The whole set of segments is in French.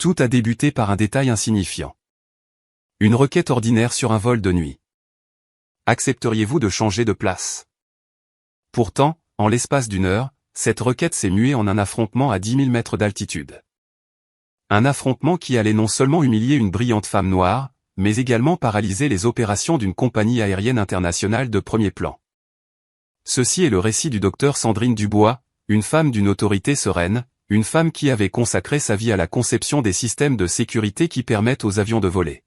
Tout a débuté par un détail insignifiant. Une requête ordinaire sur un vol de nuit. Accepteriez-vous de changer de place? Pourtant, en l'espace d'une heure, cette requête s'est muée en un affrontement à 10 000 mètres d'altitude. Un affrontement qui allait non seulement humilier une brillante femme noire, mais également paralyser les opérations d'une compagnie aérienne internationale de premier plan. Ceci est le récit du docteur Sandrine Dubois, une femme d'une autorité sereine, une femme qui avait consacré sa vie à la conception des systèmes de sécurité qui permettent aux avions de voler.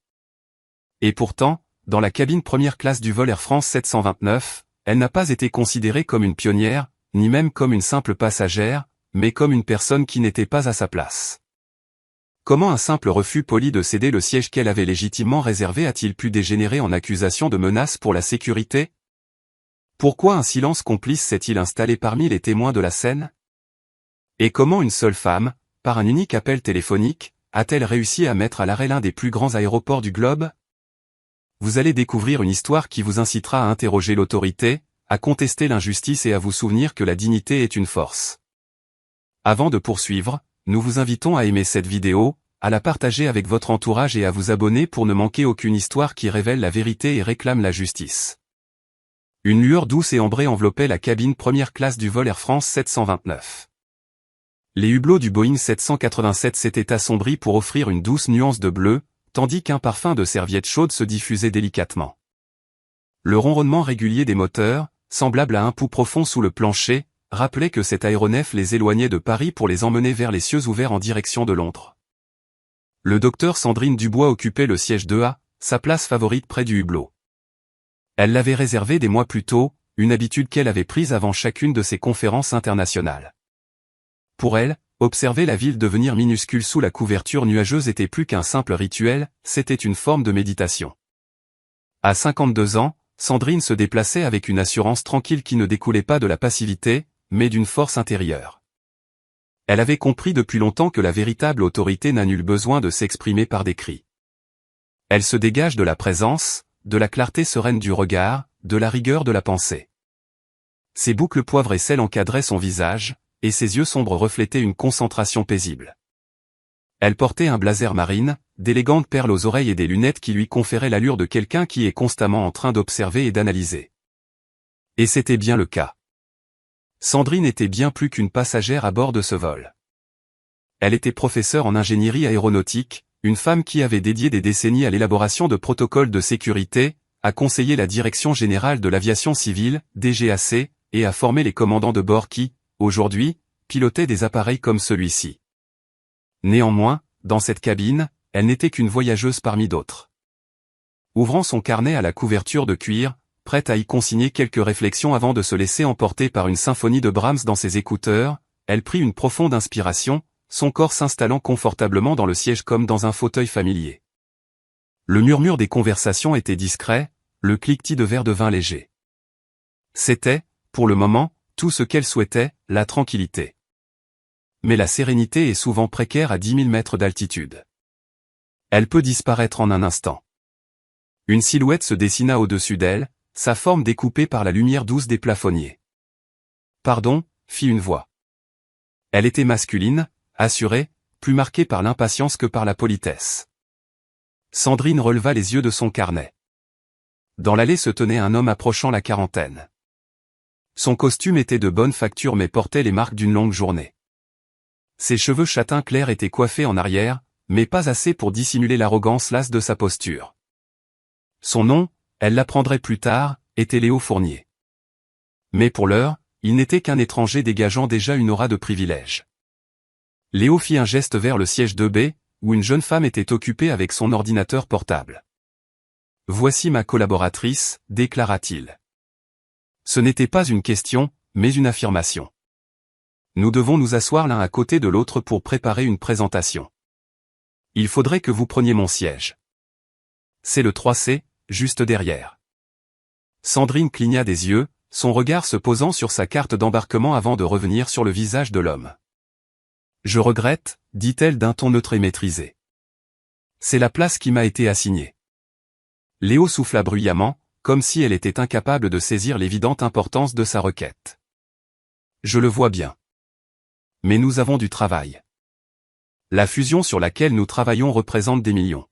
Et pourtant, dans la cabine première classe du vol Air France 729, elle n'a pas été considérée comme une pionnière, ni même comme une simple passagère, mais comme une personne qui n'était pas à sa place. Comment un simple refus poli de céder le siège qu'elle avait légitimement réservé a-t-il pu dégénérer en accusation de menace pour la sécurité? Pourquoi un silence complice s'est-il installé parmi les témoins de la scène? Et comment une seule femme, par un unique appel téléphonique, a-t-elle réussi à mettre à l'arrêt l'un des plus grands aéroports du globe? Vous allez découvrir une histoire qui vous incitera à interroger l'autorité, à contester l'injustice et à vous souvenir que la dignité est une force. Avant de poursuivre, nous vous invitons à aimer cette vidéo, à la partager avec votre entourage et à vous abonner pour ne manquer aucune histoire qui révèle la vérité et réclame la justice. Une lueur douce et ambrée enveloppait la cabine première classe du vol Air France 729. Les hublots du Boeing 787 s'étaient assombris pour offrir une douce nuance de bleu, tandis qu'un parfum de serviette chaude se diffusait délicatement. Le ronronnement régulier des moteurs, semblable à un pouls profond sous le plancher, rappelait que cet aéronef les éloignait de Paris pour les emmener vers les cieux ouverts en direction de Londres. Le docteur Sandrine Dubois occupait le siège 2A, sa place favorite près du hublot. Elle l'avait réservé des mois plus tôt, une habitude qu'elle avait prise avant chacune de ses conférences internationales. Pour elle, observer la ville devenir minuscule sous la couverture nuageuse était plus qu'un simple rituel, c'était une forme de méditation. À 52 ans, Sandrine se déplaçait avec une assurance tranquille qui ne découlait pas de la passivité, mais d'une force intérieure. Elle avait compris depuis longtemps que la véritable autorité n'a nul besoin de s'exprimer par des cris. Elle se dégage de la présence, de la clarté sereine du regard, de la rigueur de la pensée. Ses boucles poivre et sel encadraient son visage, et ses yeux sombres reflétaient une concentration paisible. Elle portait un blazer marine, d'élégantes perles aux oreilles et des lunettes qui lui conféraient l'allure de quelqu'un qui est constamment en train d'observer et d'analyser. Et c'était bien le cas. Sandrine était bien plus qu'une passagère à bord de ce vol. Elle était professeure en ingénierie aéronautique, une femme qui avait dédié des décennies à l'élaboration de protocoles de sécurité, a conseillé la Direction générale de l'aviation civile, DGAC, et a formé les commandants de bord qui, aujourd'hui, pilotaient des appareils comme celui-ci. Néanmoins, dans cette cabine, elle n'était qu'une voyageuse parmi d'autres. Ouvrant son carnet à la couverture de cuir, prête à y consigner quelques réflexions avant de se laisser emporter par une symphonie de Brahms dans ses écouteurs, elle prit une profonde inspiration, son corps s'installant confortablement dans le siège comme dans un fauteuil familier. Le murmure des conversations était discret, le cliquetis de verres de vin léger. C'était, pour le moment, tout ce qu'elle souhaitait, la tranquillité. Mais la sérénité est souvent précaire à 10 000 mètres d'altitude. Elle peut disparaître en un instant. Une silhouette se dessina au-dessus d'elle, sa forme découpée par la lumière douce des plafonniers. « Pardon », fit une voix. Elle était masculine, assurée, plus marquée par l'impatience que par la politesse. Sandrine releva les yeux de son carnet. Dans l'allée se tenait un homme approchant la quarantaine. Son costume était de bonne facture mais portait les marques d'une longue journée. Ses cheveux châtains clairs étaient coiffés en arrière, mais pas assez pour dissimuler l'arrogance lasse de sa posture. Son nom, elle l'apprendrait plus tard, était Léo Fournier. Mais pour l'heure, il n'était qu'un étranger dégageant déjà une aura de privilège. Léo fit un geste vers le siège 2B, où une jeune femme était occupée avec son ordinateur portable. « Voici ma collaboratrice », déclara-t-il. Ce n'était pas une question, mais une affirmation. Nous devons nous asseoir l'un à côté de l'autre pour préparer une présentation. Il faudrait que vous preniez mon siège. C'est le 3C, juste derrière. Sandrine cligna des yeux, son regard se posant sur sa carte d'embarquement avant de revenir sur le visage de l'homme. « Je regrette », dit-elle d'un ton neutre et maîtrisé. « C'est la place qui m'a été assignée. » Léo souffla bruyamment, comme si elle était incapable de saisir l'évidente importance de sa requête. « Je le vois bien. Mais nous avons du travail. » La fusion sur laquelle nous travaillons représente des millions.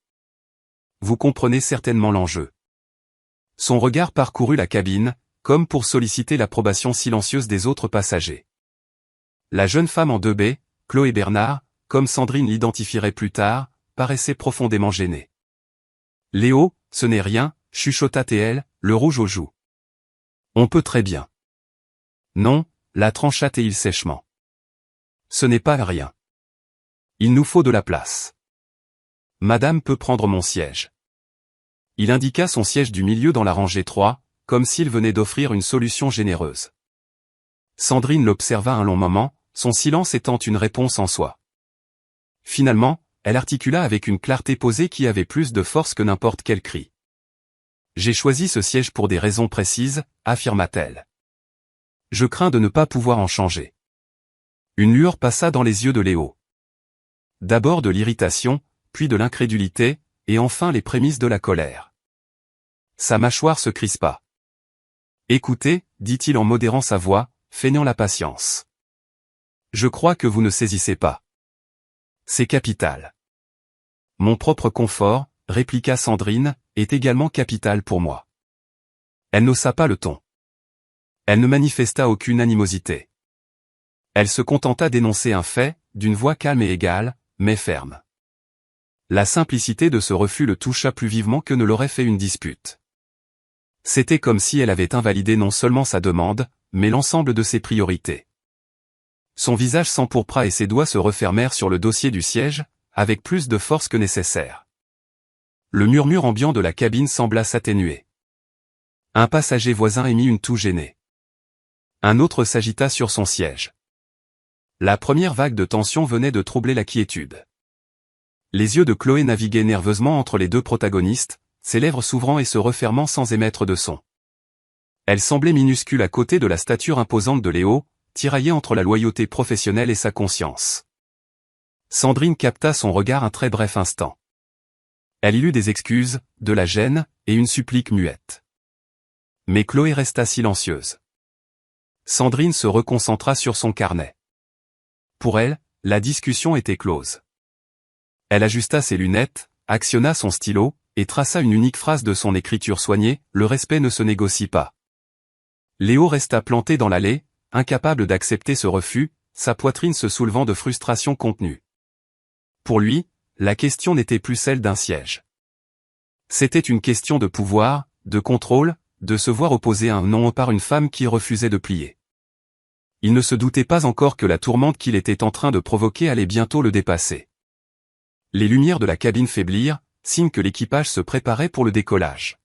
Vous comprenez certainement l'enjeu. Son regard parcourut la cabine, comme pour solliciter l'approbation silencieuse des autres passagers. La jeune femme en 2B, Chloé Bernard, comme Sandrine l'identifierait plus tard, paraissait profondément gênée. Léo, ce n'est rien, chuchota TL, le rouge aux joues. On peut très bien. Non, la trancha TL sèchement. Ce n'est pas rien. Il nous faut de la place. Madame peut prendre mon siège. Il indiqua son siège du milieu dans la rangée 3, comme s'il venait d'offrir une solution généreuse. Sandrine l'observa un long moment, son silence étant une réponse en soi. Finalement, elle articula avec une clarté posée qui avait plus de force que n'importe quel cri. J'ai choisi ce siège pour des raisons précises, affirma-t-elle. Je crains de ne pas pouvoir en changer. Une lueur passa dans les yeux de Léo. D'abord de l'irritation, puis de l'incrédulité, et enfin les prémices de la colère. Sa mâchoire se crispa. Écoutez, dit-il en modérant sa voix, feignant la patience. Je crois que vous ne saisissez pas. C'est capital. Mon propre confort, répliqua Sandrine, est également capital pour moi. Elle n'haussa pas le ton. Elle ne manifesta aucune animosité. Elle se contenta d'énoncer un fait, d'une voix calme et égale, mais ferme. La simplicité de ce refus le toucha plus vivement que ne l'aurait fait une dispute. C'était comme si elle avait invalidé non seulement sa demande, mais l'ensemble de ses priorités. Son visage s'empourpra et ses doigts se refermèrent sur le dossier du siège, avec plus de force que nécessaire. Le murmure ambiant de la cabine sembla s'atténuer. Un passager voisin émit une toux gênée. Un autre s'agita sur son siège. La première vague de tension venait de troubler la quiétude. Les yeux de Chloé naviguaient nerveusement entre les deux protagonistes, ses lèvres s'ouvrant et se refermant sans émettre de son. Elle semblait minuscule à côté de la stature imposante de Léo, tiraillée entre la loyauté professionnelle et sa conscience. Sandrine capta son regard un très bref instant. Elle y lut des excuses, de la gêne, et une supplique muette. Mais Chloé resta silencieuse. Sandrine se reconcentra sur son carnet. Pour elle, la discussion était close. Elle ajusta ses lunettes, actionna son stylo, et traça une unique phrase de son écriture soignée, le respect ne se négocie pas. Léo resta planté dans l'allée, incapable d'accepter ce refus, sa poitrine se soulevant de frustration contenue. Pour lui, la question n'était plus celle d'un siège. C'était une question de pouvoir, de contrôle, de se voir opposer un non par une femme qui refusait de plier. Il ne se doutait pas encore que la tourmente qu'il était en train de provoquer allait bientôt le dépasser. Les lumières de la cabine faiblirent, signe que l'équipage se préparait pour le décollage.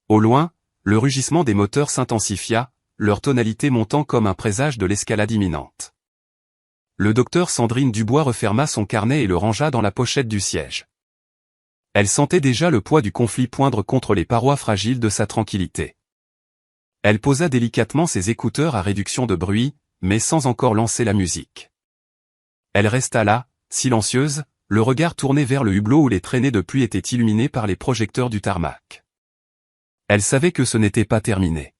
Au loin, le rugissement des moteurs s'intensifia, leur tonalité montant comme un présage de l'escalade imminente. Le docteur Sandrine Dubois referma son carnet et le rangea dans la pochette du siège. Elle sentait déjà le poids du conflit poindre contre les parois fragiles de sa tranquillité. Elle posa délicatement ses écouteurs à réduction de bruit, mais sans encore lancer la musique. Elle resta là, silencieuse, le regard tourné vers le hublot où les traînées de pluie étaient illuminées par les projecteurs du tarmac. Elle savait que ce n'était pas terminé.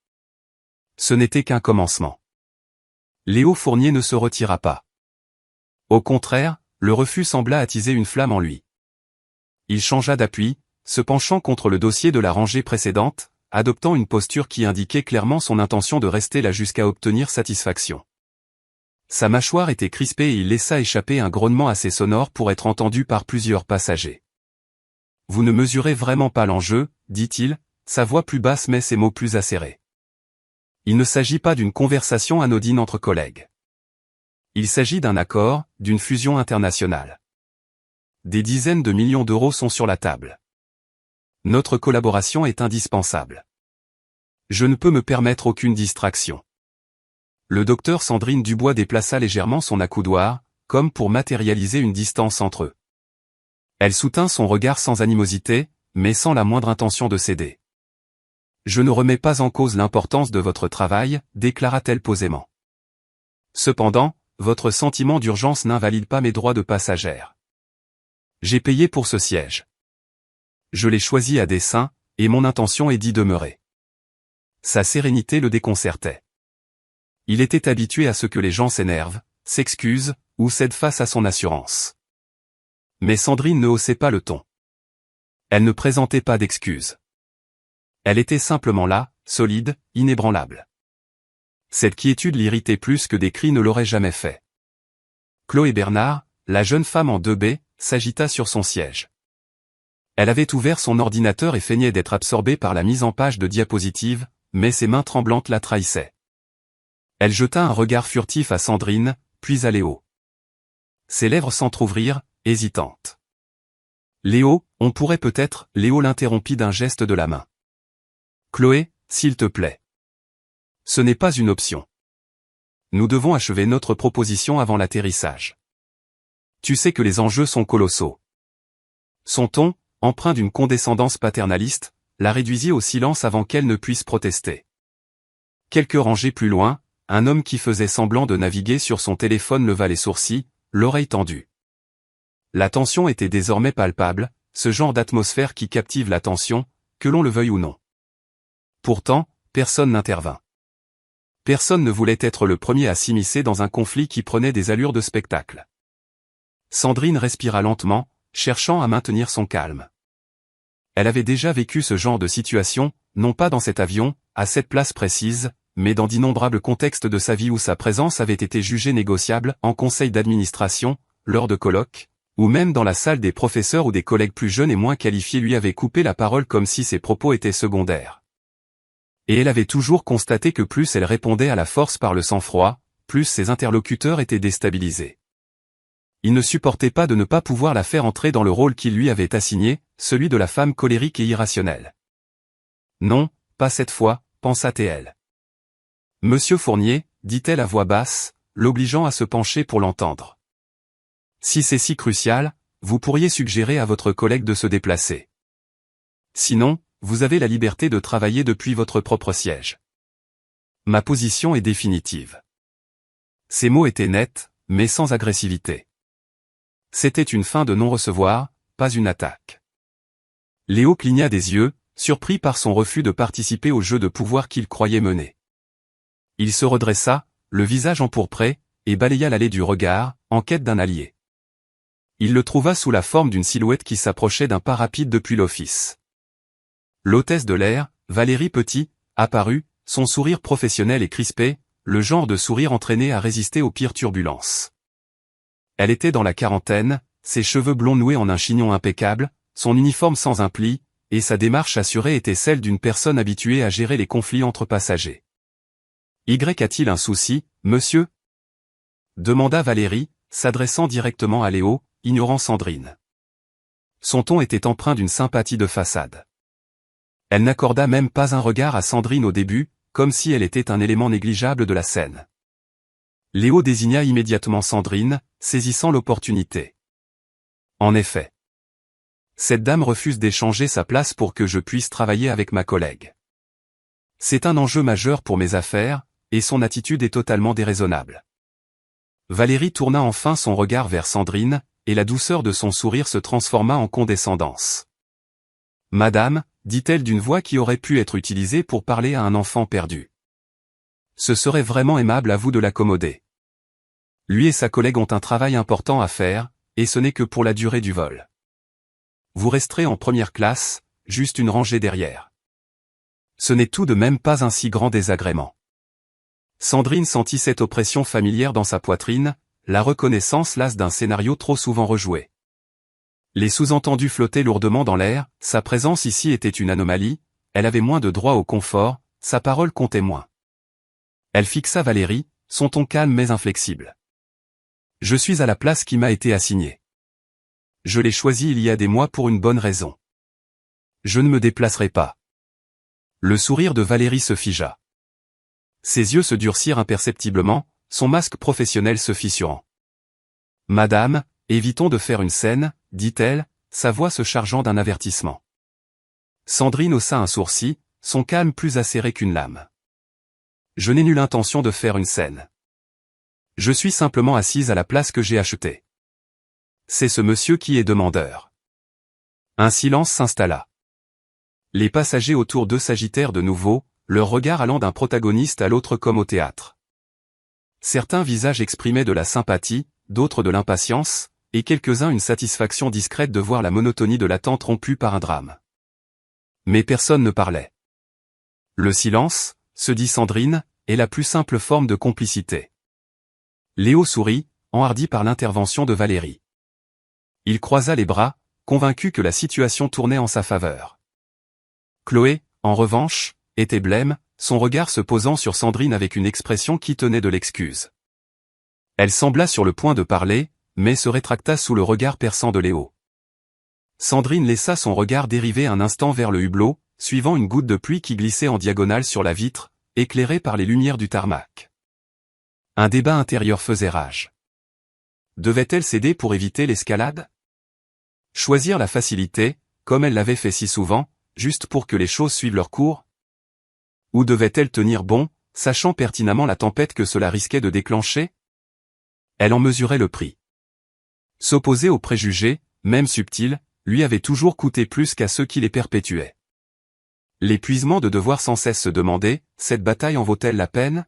Ce n'était qu'un commencement. Léo Fournier ne se retira pas. Au contraire, le refus sembla attiser une flamme en lui. Il changea d'appui, se penchant contre le dossier de la rangée précédente, adoptant une posture qui indiquait clairement son intention de rester là jusqu'à obtenir satisfaction. Sa mâchoire était crispée et il laissa échapper un grognement assez sonore pour être entendu par plusieurs passagers. « Vous ne mesurez vraiment pas l'enjeu, dit-il, sa voix plus basse mais ses mots plus acérés. Il ne s'agit pas d'une conversation anodine entre collègues. Il s'agit d'un accord, d'une fusion internationale. Des dizaines de millions d'euros sont sur la table. Notre collaboration est indispensable. Je ne peux me permettre aucune distraction. » Le docteur Sandrine Dubois déplaça légèrement son accoudoir, comme pour matérialiser une distance entre eux. Elle soutint son regard sans animosité, mais sans la moindre intention de céder. « Je ne remets pas en cause l'importance de votre travail, déclara-t-elle posément. Cependant, votre sentiment d'urgence n'invalide pas mes droits de passagère. J'ai payé pour ce siège. Je l'ai choisi à dessein, et mon intention est d'y demeurer. » Sa sérénité le déconcertait. Il était habitué à ce que les gens s'énervent, s'excusent, ou cèdent face à son assurance. Mais Sandrine ne haussait pas le ton. Elle ne présentait pas d'excuses. Elle était simplement là, solide, inébranlable. Cette quiétude l'irritait plus que des cris ne l'auraient jamais fait. Chloé Bernard, la jeune femme en 2B, s'agita sur son siège. Elle avait ouvert son ordinateur et feignait d'être absorbée par la mise en page de diapositives, mais ses mains tremblantes la trahissaient. Elle jeta un regard furtif à Sandrine, puis à Léo. Ses lèvres s'entr'ouvrirent, hésitantes. Léo, on pourrait peut-être, Léo l'interrompit d'un geste de la main. Chloé, s'il te plaît. Ce n'est pas une option. Nous devons achever notre proposition avant l'atterrissage. Tu sais que les enjeux sont colossaux. Son ton, empreint d'une condescendance paternaliste, la réduisit au silence avant qu'elle ne puisse protester. Quelques rangées plus loin, un homme qui faisait semblant de naviguer sur son téléphone leva les sourcils, l'oreille tendue. La tension était désormais palpable, ce genre d'atmosphère qui captive l'attention, que l'on le veuille ou non. Pourtant, personne n'intervint. Personne ne voulait être le premier à s'immiscer dans un conflit qui prenait des allures de spectacle. Sandrine respira lentement, cherchant à maintenir son calme. Elle avait déjà vécu ce genre de situation, non pas dans cet avion, à cette place précise, mais dans d'innombrables contextes de sa vie où sa présence avait été jugée négociable, en conseil d'administration, lors de colloques, ou même dans la salle des professeurs où des collègues plus jeunes et moins qualifiés lui avaient coupé la parole comme si ses propos étaient secondaires. Et elle avait toujours constaté que plus elle répondait à la force par le sang-froid, plus ses interlocuteurs étaient déstabilisés. Il ne supportait pas de ne pas pouvoir la faire entrer dans le rôle qu'il lui avait assigné, celui de la femme colérique et irrationnelle. Non, pas cette fois, pensa-t-elle. Monsieur Fournier, dit-elle à voix basse, l'obligeant à se pencher pour l'entendre. Si c'est si crucial, vous pourriez suggérer à votre collègue de se déplacer. Sinon, vous avez la liberté de travailler depuis votre propre siège. Ma position est définitive. Ces mots étaient nets, mais sans agressivité. C'était une fin de non-recevoir, pas une attaque. Léo cligna des yeux, surpris par son refus de participer au jeu de pouvoir qu'il croyait mener. Il se redressa, le visage empourpré, et balaya l'allée du regard, en quête d'un allié. Il le trouva sous la forme d'une silhouette qui s'approchait d'un pas rapide depuis l'office. L'hôtesse de l'air, Valérie Petit, apparut, son sourire professionnel et crispé, le genre de sourire entraîné à résister aux pires turbulences. Elle était dans la quarantaine, ses cheveux blonds noués en un chignon impeccable, son uniforme sans un pli, et sa démarche assurée était celle d'une personne habituée à gérer les conflits entre passagers. Y a-t-il un souci, monsieur ? Demanda Valérie, s'adressant directement à Léo, ignorant Sandrine. Son ton était empreint d'une sympathie de façade. Elle n'accorda même pas un regard à Sandrine au début, comme si elle était un élément négligeable de la scène. Léo désigna immédiatement Sandrine, saisissant l'opportunité. En effet. Cette dame refuse d'échanger sa place pour que je puisse travailler avec ma collègue. C'est un enjeu majeur pour mes affaires, et son attitude est totalement déraisonnable. Valérie tourna enfin son regard vers Sandrine, et la douceur de son sourire se transforma en condescendance. Madame, dit-elle d'une voix qui aurait pu être utilisée pour parler à un enfant perdu. Ce serait vraiment aimable à vous de l'accommoder. Lui et sa collègue ont un travail important à faire, et ce n'est que pour la durée du vol. Vous resterez en première classe, juste une rangée derrière. Ce n'est tout de même pas un si grand désagrément. Sandrine sentit cette oppression familière dans sa poitrine, la reconnaissance lasse d'un scénario trop souvent rejoué. Les sous-entendus flottaient lourdement dans l'air, sa présence ici était une anomalie, elle avait moins de droit au confort, sa parole comptait moins. Elle fixa Valérie, son ton calme mais inflexible. Je suis à la place qui m'a été assignée. Je l'ai choisie il y a des mois pour une bonne raison. Je ne me déplacerai pas. Le sourire de Valérie se figea. Ses yeux se durcirent imperceptiblement, son masque professionnel se fissurant. Madame, évitons de faire une scène, dit-elle, sa voix se chargeant d'un avertissement. Sandrine haussa un sourcil, son calme plus acéré qu'une lame. Je n'ai nulle intention de faire une scène. Je suis simplement assise à la place que j'ai achetée. C'est ce monsieur qui est demandeur. Un silence s'installa. Les passagers autour d'eux s'agitèrent de nouveau, leur regard allant d'un protagoniste à l'autre comme au théâtre. Certains visages exprimaient de la sympathie, d'autres de l'impatience, et quelques-uns une satisfaction discrète de voir la monotonie de l'attente rompue par un drame. Mais personne ne parlait. Le silence, se dit Sandrine, est la plus simple forme de complicité. Léo sourit, enhardi par l'intervention de Valérie. Il croisa les bras, convaincu que la situation tournait en sa faveur. Chloé, en revanche, était blême, son regard se posant sur Sandrine avec une expression qui tenait de l'excuse. Elle sembla sur le point de parler, mais se rétracta sous le regard perçant de Léo. Sandrine laissa son regard dériver un instant vers le hublot, suivant une goutte de pluie qui glissait en diagonale sur la vitre, éclairée par les lumières du tarmac. Un débat intérieur faisait rage. Devait-elle céder pour éviter l'escalade? Choisir la facilité, comme elle l'avait fait si souvent, juste pour que les choses suivent leur cours? Ou devait-elle tenir bon, sachant pertinemment la tempête que cela risquait de déclencher? Elle en mesurait le prix. S'opposer aux préjugés, même subtils, lui avait toujours coûté plus qu'à ceux qui les perpétuaient. L'épuisement de devoir sans cesse se demander, cette bataille en vaut-elle la peine?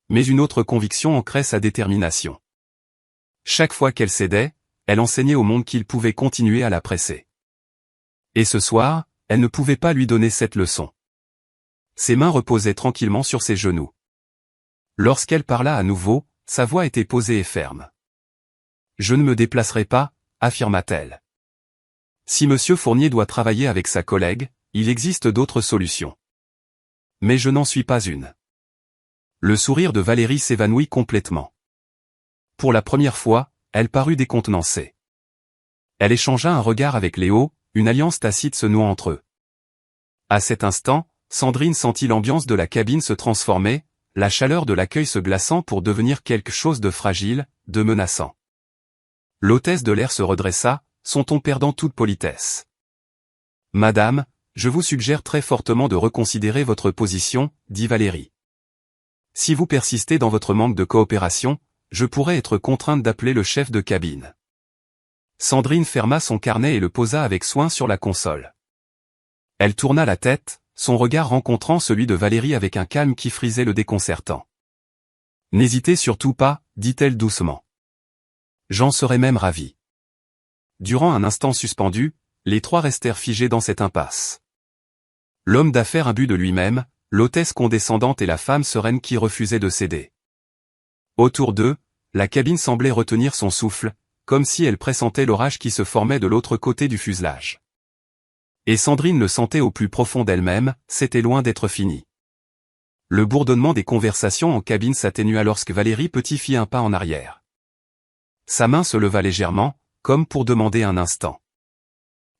Mais une autre conviction ancrait sa détermination. Chaque fois qu'elle cédait, elle enseignait au monde qu'il pouvait continuer à la presser. Et ce soir, elle ne pouvait pas lui donner cette leçon. Ses mains reposaient tranquillement sur ses genoux. Lorsqu'elle parla à nouveau, sa voix était posée et ferme. « Je ne me déplacerai pas, affirma-t-elle. Si Monsieur Fournier doit travailler avec sa collègue, il existe d'autres solutions. Mais je n'en suis pas une. » Le sourire de Valérie s'évanouit complètement. Pour la première fois, elle parut décontenancée. Elle échangea un regard avec Léo, une alliance tacite se nouant entre eux. À cet instant, Sandrine sentit l'ambiance de la cabine se transformer, la chaleur de l'accueil se glaçant pour devenir quelque chose de fragile, de menaçant. L'hôtesse de l'air se redressa, son ton perdant toute politesse. « Madame, je vous suggère très fortement de reconsidérer votre position, dit Valérie. Si vous persistez dans votre manque de coopération, je pourrais être contrainte d'appeler le chef de cabine. » Sandrine ferma son carnet et le posa avec soin sur la console. Elle tourna la tête, son regard rencontrant celui de Valérie avec un calme qui frisait le déconcertant. « N'hésitez surtout pas, dit-elle doucement. J'en serais même ravi. » Durant un instant suspendu, les trois restèrent figés dans cette impasse. L'homme d'affaires imbu de lui-même, l'hôtesse condescendante et la femme sereine qui refusait de céder. Autour d'eux, la cabine semblait retenir son souffle, comme si elle pressentait l'orage qui se formait de l'autre côté du fuselage. Et Sandrine le sentait au plus profond d'elle-même, c'était loin d'être fini. Le bourdonnement des conversations en cabine s'atténua lorsque Valérie Petit fit un pas en arrière. Sa main se leva légèrement, comme pour demander un instant.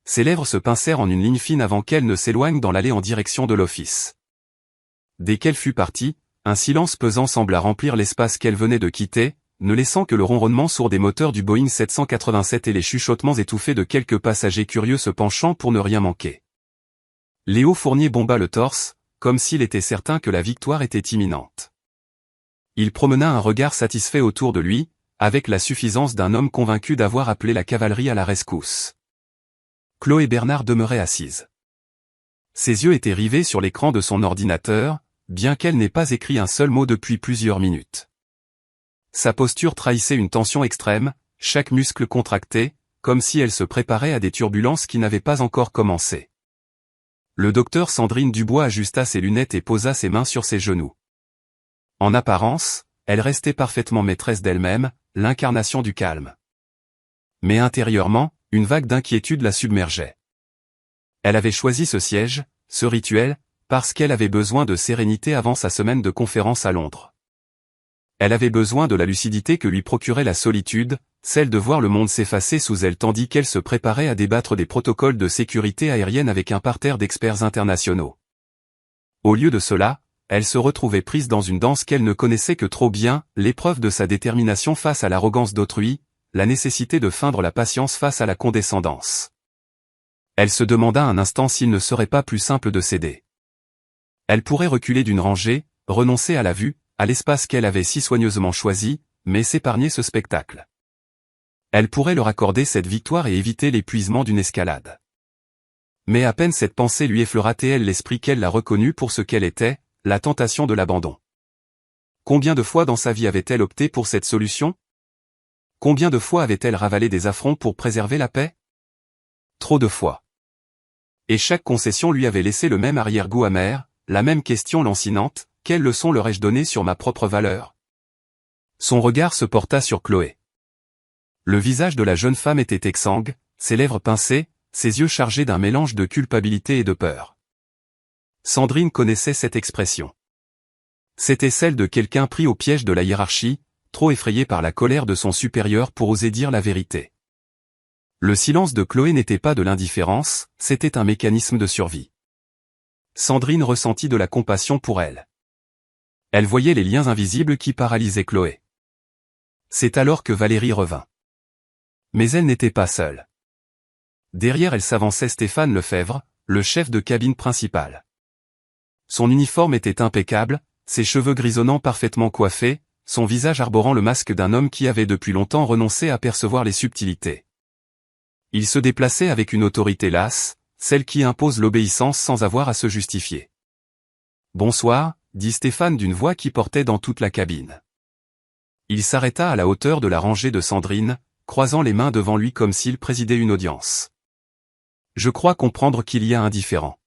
Ses lèvres se pincèrent en une ligne fine avant qu'elle ne s'éloigne dans l'allée en direction de l'office. Dès qu'elle fut partie, un silence pesant sembla remplir l'espace qu'elle venait de quitter, ne laissant que le ronronnement sourd des moteurs du Boeing 787 et les chuchotements étouffés de quelques passagers curieux se penchant pour ne rien manquer. Léo Fournier bomba le torse, comme s'il était certain que la victoire était imminente. Il promena un regard satisfait autour de lui, avec la suffisance d'un homme convaincu d'avoir appelé la cavalerie à la rescousse. Chloé Bernard demeurait assise. Ses yeux étaient rivés sur l'écran de son ordinateur, bien qu'elle n'ait pas écrit un seul mot depuis plusieurs minutes. Sa posture trahissait une tension extrême, chaque muscle contracté, comme si elle se préparait à des turbulences qui n'avaient pas encore commencé. Le docteur Sandrine Dubois ajusta ses lunettes et posa ses mains sur ses genoux. En apparence, elle restait parfaitement maîtresse d'elle-même, l'incarnation du calme. Mais intérieurement, une vague d'inquiétude la submergeait. Elle avait choisi ce siège, ce rituel, parce qu'elle avait besoin de sérénité avant sa semaine de conférence à Londres. Elle avait besoin de la lucidité que lui procurait la solitude, celle de voir le monde s'effacer sous elle tandis qu'elle se préparait à débattre des protocoles de sécurité aérienne avec un parterre d'experts internationaux. Au lieu de cela, elle se retrouvait prise dans une danse qu'elle ne connaissait que trop bien, l'épreuve de sa détermination face à l'arrogance d'autrui, la nécessité de feindre la patience face à la condescendance. Elle se demanda un instant s'il ne serait pas plus simple de céder. Elle pourrait reculer d'une rangée, renoncer à la vue, à l'espace qu'elle avait si soigneusement choisi, mais s'épargner ce spectacle. Elle pourrait leur accorder cette victoire et éviter l'épuisement d'une escalade. Mais à peine cette pensée lui effleura-t-elle l'esprit qu'elle la reconnut pour ce qu'elle était, la tentation de l'abandon. Combien de fois dans sa vie avait-elle opté pour cette solution? Combien de fois avait-elle ravalé des affronts pour préserver la paix? Trop de fois. Et chaque concession lui avait laissé le même arrière-goût amer, la même question lancinante, quelle leçon leur ai-je donnée sur ma propre valeur? Son regard se porta sur Chloé. Le visage de la jeune femme était exsangue, ses lèvres pincées, ses yeux chargés d'un mélange de culpabilité et de peur. Sandrine connaissait cette expression. C'était celle de quelqu'un pris au piège de la hiérarchie, trop effrayé par la colère de son supérieur pour oser dire la vérité. Le silence de Chloé n'était pas de l'indifférence, c'était un mécanisme de survie. Sandrine ressentit de la compassion pour elle. Elle voyait les liens invisibles qui paralysaient Chloé. C'est alors que Valérie revint. Mais elle n'était pas seule. Derrière elle s'avançait Stéphane Lefebvre, le chef de cabine principal. Son uniforme était impeccable, ses cheveux grisonnants parfaitement coiffés, son visage arborant le masque d'un homme qui avait depuis longtemps renoncé à percevoir les subtilités. Il se déplaçait avec une autorité lasse, celle qui impose l'obéissance sans avoir à se justifier. « Bonsoir », dit Stéphane d'une voix qui portait dans toute la cabine. Il s'arrêta à la hauteur de la rangée de Sandrine, croisant les mains devant lui comme s'il présidait une audience. « Je crois comprendre qu'il y a un différend. »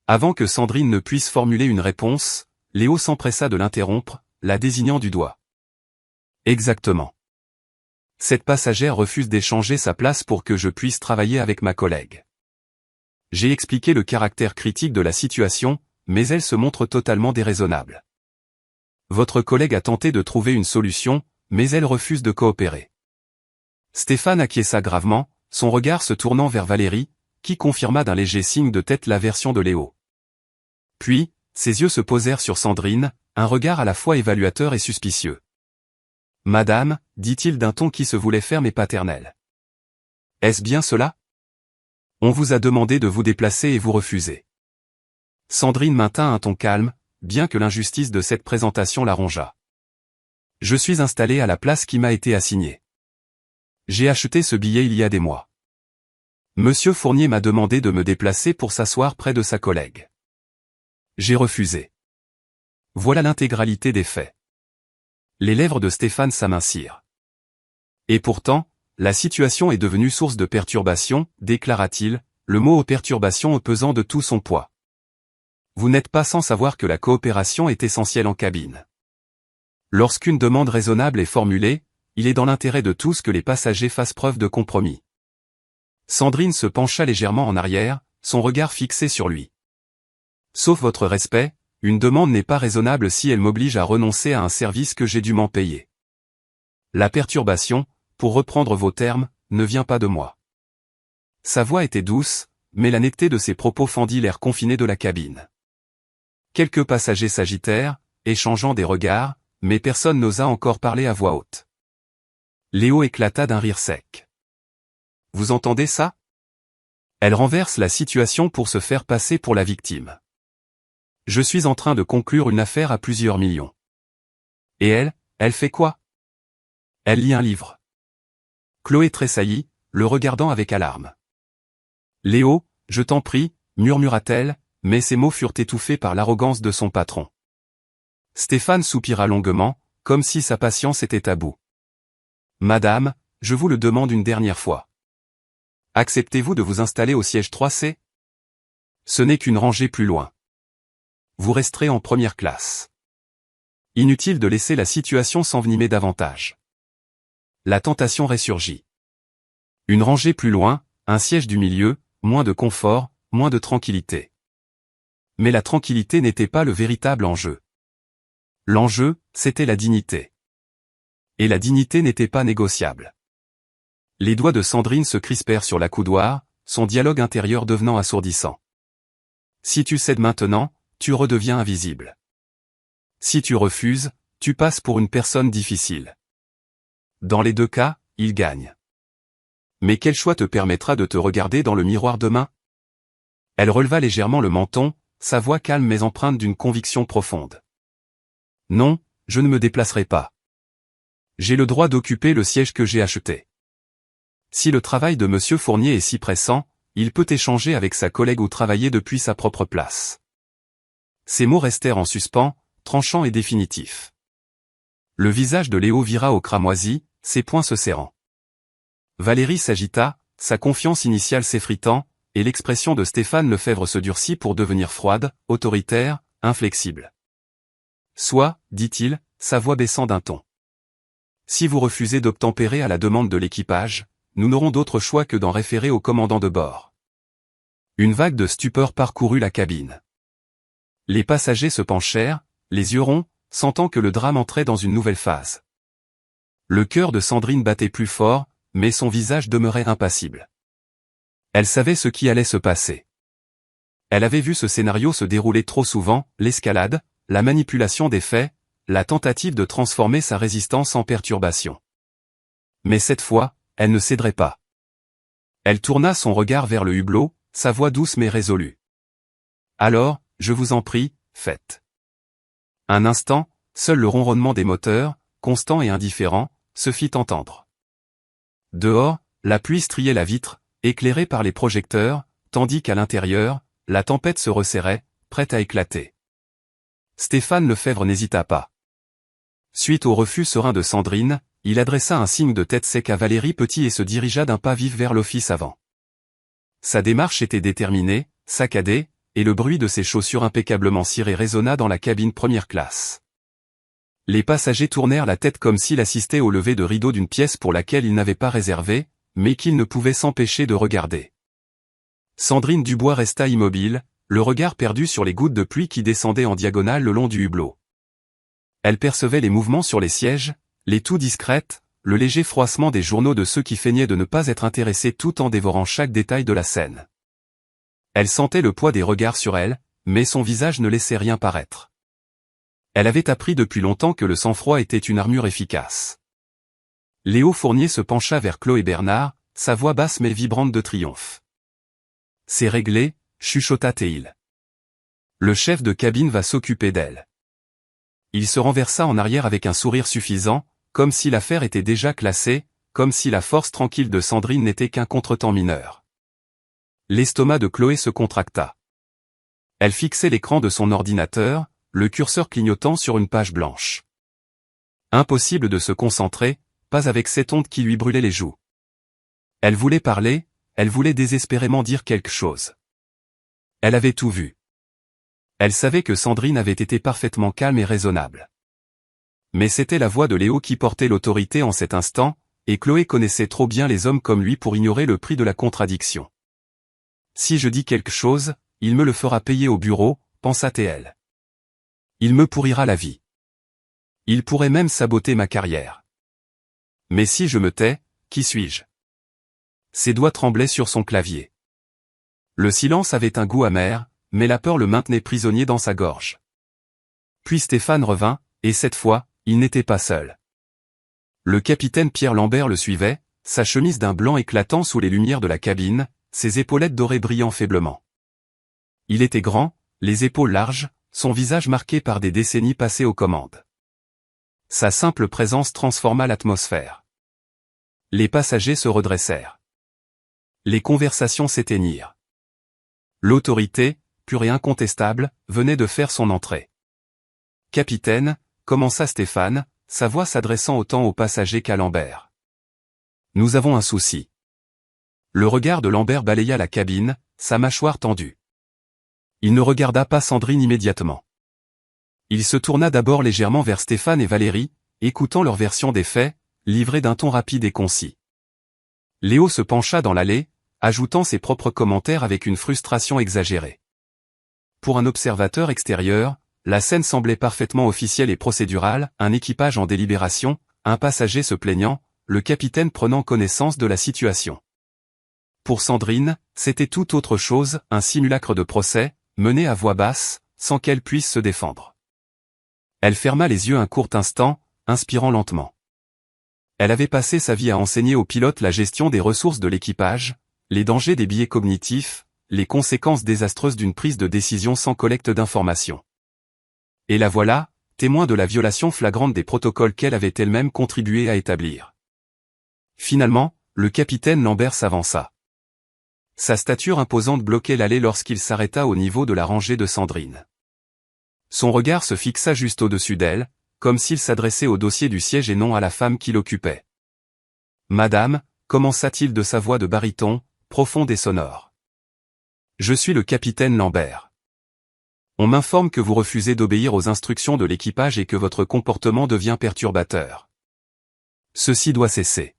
Avant que Sandrine ne puisse formuler une réponse, Léo s'empressa de l'interrompre, la désignant du doigt. « Exactement. Cette passagère refuse d'échanger sa place pour que je puisse travailler avec ma collègue. J'ai expliqué le caractère critique de la situation, mais elle se montre totalement déraisonnable. Votre collègue a tenté de trouver une solution, mais elle refuse de coopérer. » Stéphane acquiesça gravement, son regard se tournant vers Valérie, qui confirma d'un léger signe de tête la version de Léo. Puis, ses yeux se posèrent sur Sandrine, un regard à la fois évaluateur et suspicieux. « Madame, dit-il d'un ton qui se voulait ferme et paternel. Est-ce bien cela? On vous a demandé de vous déplacer et vous refusez. » Sandrine maintint un ton calme, bien que l'injustice de cette présentation la rongeât. « Je suis installée à la place qui m'a été assignée. J'ai acheté ce billet il y a des mois. Monsieur Fournier m'a demandé de me déplacer pour s'asseoir près de sa collègue. J'ai refusé. Voilà l'intégralité des faits. » Les lèvres de Stéphane s'amincirent. « Et pourtant, la situation est devenue source de perturbation, déclara-t-il, le mot perturbation pesant de tout son poids. Vous n'êtes pas sans savoir que la coopération est essentielle en cabine. Lorsqu'une demande raisonnable est formulée, il est dans l'intérêt de tous que les passagers fassent preuve de compromis. » Sandrine se pencha légèrement en arrière, son regard fixé sur lui. « Sauf votre respect, une demande n'est pas raisonnable si elle m'oblige à renoncer à un service que j'ai dûment payé. La perturbation, pour reprendre vos termes, ne vient pas de moi. » Sa voix était douce, mais la netteté de ses propos fendit l'air confiné de la cabine. Quelques passagers s'agitèrent, échangeant des regards, mais personne n'osa encore parler à voix haute. Léo éclata d'un rire sec. « Vous entendez ça? Elle renverse la situation pour se faire passer pour la victime. Je suis en train de conclure une affaire à plusieurs millions. Et elle fait quoi? Elle lit un livre. » Chloé tressaillit, le regardant avec alarme. « Léo, je t'en prie, » murmura-t-elle, mais ses mots furent étouffés par l'arrogance de son patron. Stéphane soupira longuement, comme si sa patience était à bout. « Madame, je vous le demande une dernière fois. Acceptez-vous de vous installer au siège 3C? Ce n'est qu'une rangée plus loin. Vous resterez en première classe. Inutile de laisser la situation s'envenimer davantage. » La tentation ressurgit. Une rangée plus loin, un siège du milieu, moins de confort, moins de tranquillité. Mais la tranquillité n'était pas le véritable enjeu. L'enjeu, c'était la dignité. Et la dignité n'était pas négociable. Les doigts de Sandrine se crispèrent sur la coudoir, son dialogue intérieur devenant assourdissant. Si tu cèdes maintenant, tu redeviens invisible. Si tu refuses, tu passes pour une personne difficile. Dans les deux cas, il gagne. Mais quel choix te permettra de te regarder dans le miroir demain? Elle releva légèrement le menton, sa voix calme mais empreinte d'une conviction profonde. Non, je ne me déplacerai pas. J'ai le droit d'occuper le siège que j'ai acheté. Si le travail de Monsieur Fournier est si pressant, il peut échanger avec sa collègue ou travailler depuis sa propre place. Ces mots restèrent en suspens, tranchants et définitifs. Le visage de Léo vira au cramoisi, ses poings se serrant. Valérie s'agita, sa confiance initiale s'effritant, et l'expression de Stéphane Lefebvre se durcit pour devenir froide, autoritaire, inflexible. Soit, dit-il, sa voix baissant d'un ton. Si vous refusez d'obtempérer à la demande de l'équipage, nous n'aurons d'autre choix que d'en référer au commandant de bord. Une vague de stupeur parcourut la cabine. Les passagers se penchèrent, les yeux ronds, sentant que le drame entrait dans une nouvelle phase. Le cœur de Sandrine battait plus fort, mais son visage demeurait impassible. Elle savait ce qui allait se passer. Elle avait vu ce scénario se dérouler trop souvent, l'escalade, la manipulation des faits, la tentative de transformer sa résistance en perturbation. Mais cette fois, elle ne céderait pas. Elle tourna son regard vers le hublot, sa voix douce mais résolue. Alors, je vous en prie, faites. Un instant, seul le ronronnement des moteurs, constant et indifférent, se fit entendre. Dehors, la pluie striait la vitre, éclairée par les projecteurs, tandis qu'à l'intérieur, la tempête se resserrait, prête à éclater. Stéphane Lefebvre n'hésita pas. Suite au refus serein de Sandrine, il adressa un signe de tête sec à Valérie Petit et se dirigea d'un pas vif vers l'office avant. Sa démarche était déterminée, saccadée, et le bruit de ses chaussures impeccablement cirées résonna dans la cabine première classe. Les passagers tournèrent la tête comme s'ils assistaient au lever de rideau d'une pièce pour laquelle ils n'avaient pas réservé, mais qu'ils ne pouvaient s'empêcher de regarder. Sandrine Dubois resta immobile, le regard perdu sur les gouttes de pluie qui descendaient en diagonale le long du hublot. Elle percevait les mouvements sur les sièges, les toux discrètes, le léger froissement des journaux de ceux qui feignaient de ne pas être intéressés tout en dévorant chaque détail de la scène. Elle sentait le poids des regards sur elle, mais son visage ne laissait rien paraître. Elle avait appris depuis longtemps que le sang-froid était une armure efficace. Léo Fournier se pencha vers Chloé Bernard, sa voix basse mais vibrante de triomphe. « C'est réglé », chuchota-t-il. « Le chef de cabine va s'occuper d'elle. » Il se renversa en arrière avec un sourire suffisant, comme si l'affaire était déjà classée, comme si la force tranquille de Sandrine n'était qu'un contretemps mineur. L'estomac de Chloé se contracta. Elle fixait l'écran de son ordinateur, le curseur clignotant sur une page blanche. Impossible de se concentrer, pas avec cette honte qui lui brûlait les joues. Elle voulait parler, elle voulait désespérément dire quelque chose. Elle avait tout vu. Elle savait que Sandrine avait été parfaitement calme et raisonnable. Mais c'était la voix de Léo qui portait l'autorité en cet instant, et Chloé connaissait trop bien les hommes comme lui pour ignorer le prix de la contradiction. « Si je dis quelque chose, il me le fera payer au bureau, pensa-t-elle. Il me pourrira la vie. Il pourrait même saboter ma carrière. Mais si je me tais, qui suis-je » Ses doigts tremblaient sur son clavier. Le silence avait un goût amer, mais la peur le maintenait prisonnier dans sa gorge. Puis Stéphane revint, et cette fois, il n'était pas seul. Le capitaine Pierre Lambert le suivait, sa chemise d'un blanc éclatant sous les lumières de la cabine, ses épaulettes dorées brillant faiblement. Il était grand, les épaules larges, son visage marqué par des décennies passées aux commandes. Sa simple présence transforma l'atmosphère. Les passagers se redressèrent. Les conversations s'éteignirent. L'autorité, pure et incontestable, venait de faire son entrée. « Capitaine », commença Stéphane, sa voix s'adressant autant aux passagers qu'à Lambert. « Nous avons un souci. » Le regard de Lambert balaya la cabine, sa mâchoire tendue. Il ne regarda pas Sandrine immédiatement. Il se tourna d'abord légèrement vers Stéphane et Valérie, écoutant leur version des faits, livrée d'un ton rapide et concis. Léo se pencha dans l'allée, ajoutant ses propres commentaires avec une frustration exagérée. Pour un observateur extérieur, la scène semblait parfaitement officielle et procédurale, un équipage en délibération, un passager se plaignant, le capitaine prenant connaissance de la situation. Pour Sandrine, c'était tout autre chose, un simulacre de procès, mené à voix basse, sans qu'elle puisse se défendre. Elle ferma les yeux un court instant, inspirant lentement. Elle avait passé sa vie à enseigner aux pilotes la gestion des ressources de l'équipage, les dangers des biais cognitifs, les conséquences désastreuses d'une prise de décision sans collecte d'informations. Et la voilà, témoin de la violation flagrante des protocoles qu'elle avait elle-même contribué à établir. Finalement, le capitaine Lambert s'avança. Sa stature imposante bloquait l'allée lorsqu'il s'arrêta au niveau de la rangée de Sandrine. Son regard se fixa juste au-dessus d'elle, comme s'il s'adressait au dossier du siège et non à la femme qui l'occupait. Madame, commença-t-il de sa voix de baryton, profonde et sonore. Je suis le capitaine Lambert. On m'informe que vous refusez d'obéir aux instructions de l'équipage et que votre comportement devient perturbateur. Ceci doit cesser.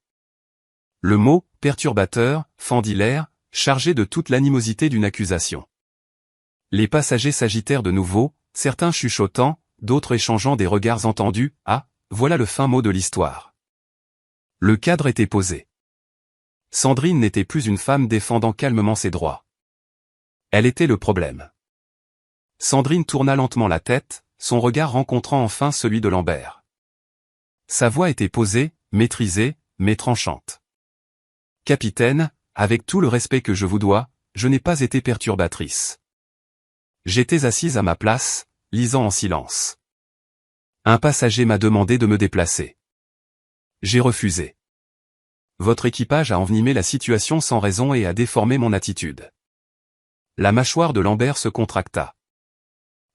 Le mot « perturbateur » fendit l'air, chargé de toute l'animosité d'une accusation. Les passagers s'agitèrent de nouveau, certains chuchotant, d'autres échangeant des regards entendus. Ah, voilà le fin mot de l'histoire. Le cadre était posé. Sandrine n'était plus une femme défendant calmement ses droits. Elle était le problème. Sandrine tourna lentement la tête, son regard rencontrant enfin celui de Lambert. Sa voix était posée, maîtrisée, mais tranchante. Capitaine, avec tout le respect que je vous dois, je n'ai pas été perturbatrice. J'étais assise à ma place, lisant en silence. Un passager m'a demandé de me déplacer. J'ai refusé. Votre équipage a envenimé la situation sans raison et a déformé mon attitude. La mâchoire de Lambert se contracta.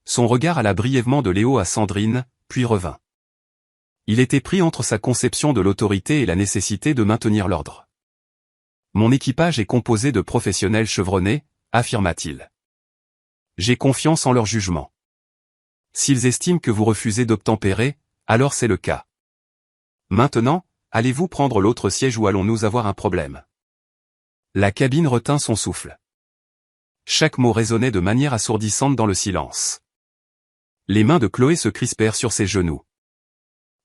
Son regard alla brièvement de Léo à Sandrine, puis revint. Il était pris entre sa conception de l'autorité et la nécessité de maintenir l'ordre. Mon équipage est composé de professionnels chevronnés, affirma-t-il. J'ai confiance en leur jugement. S'ils estiment que vous refusez d'obtempérer, alors c'est le cas. Maintenant, allez-vous prendre l'autre siège ou allons-nous avoir un problème? La cabine retint son souffle. Chaque mot résonnait de manière assourdissante dans le silence. Les mains de Chloé se crispèrent sur ses genoux.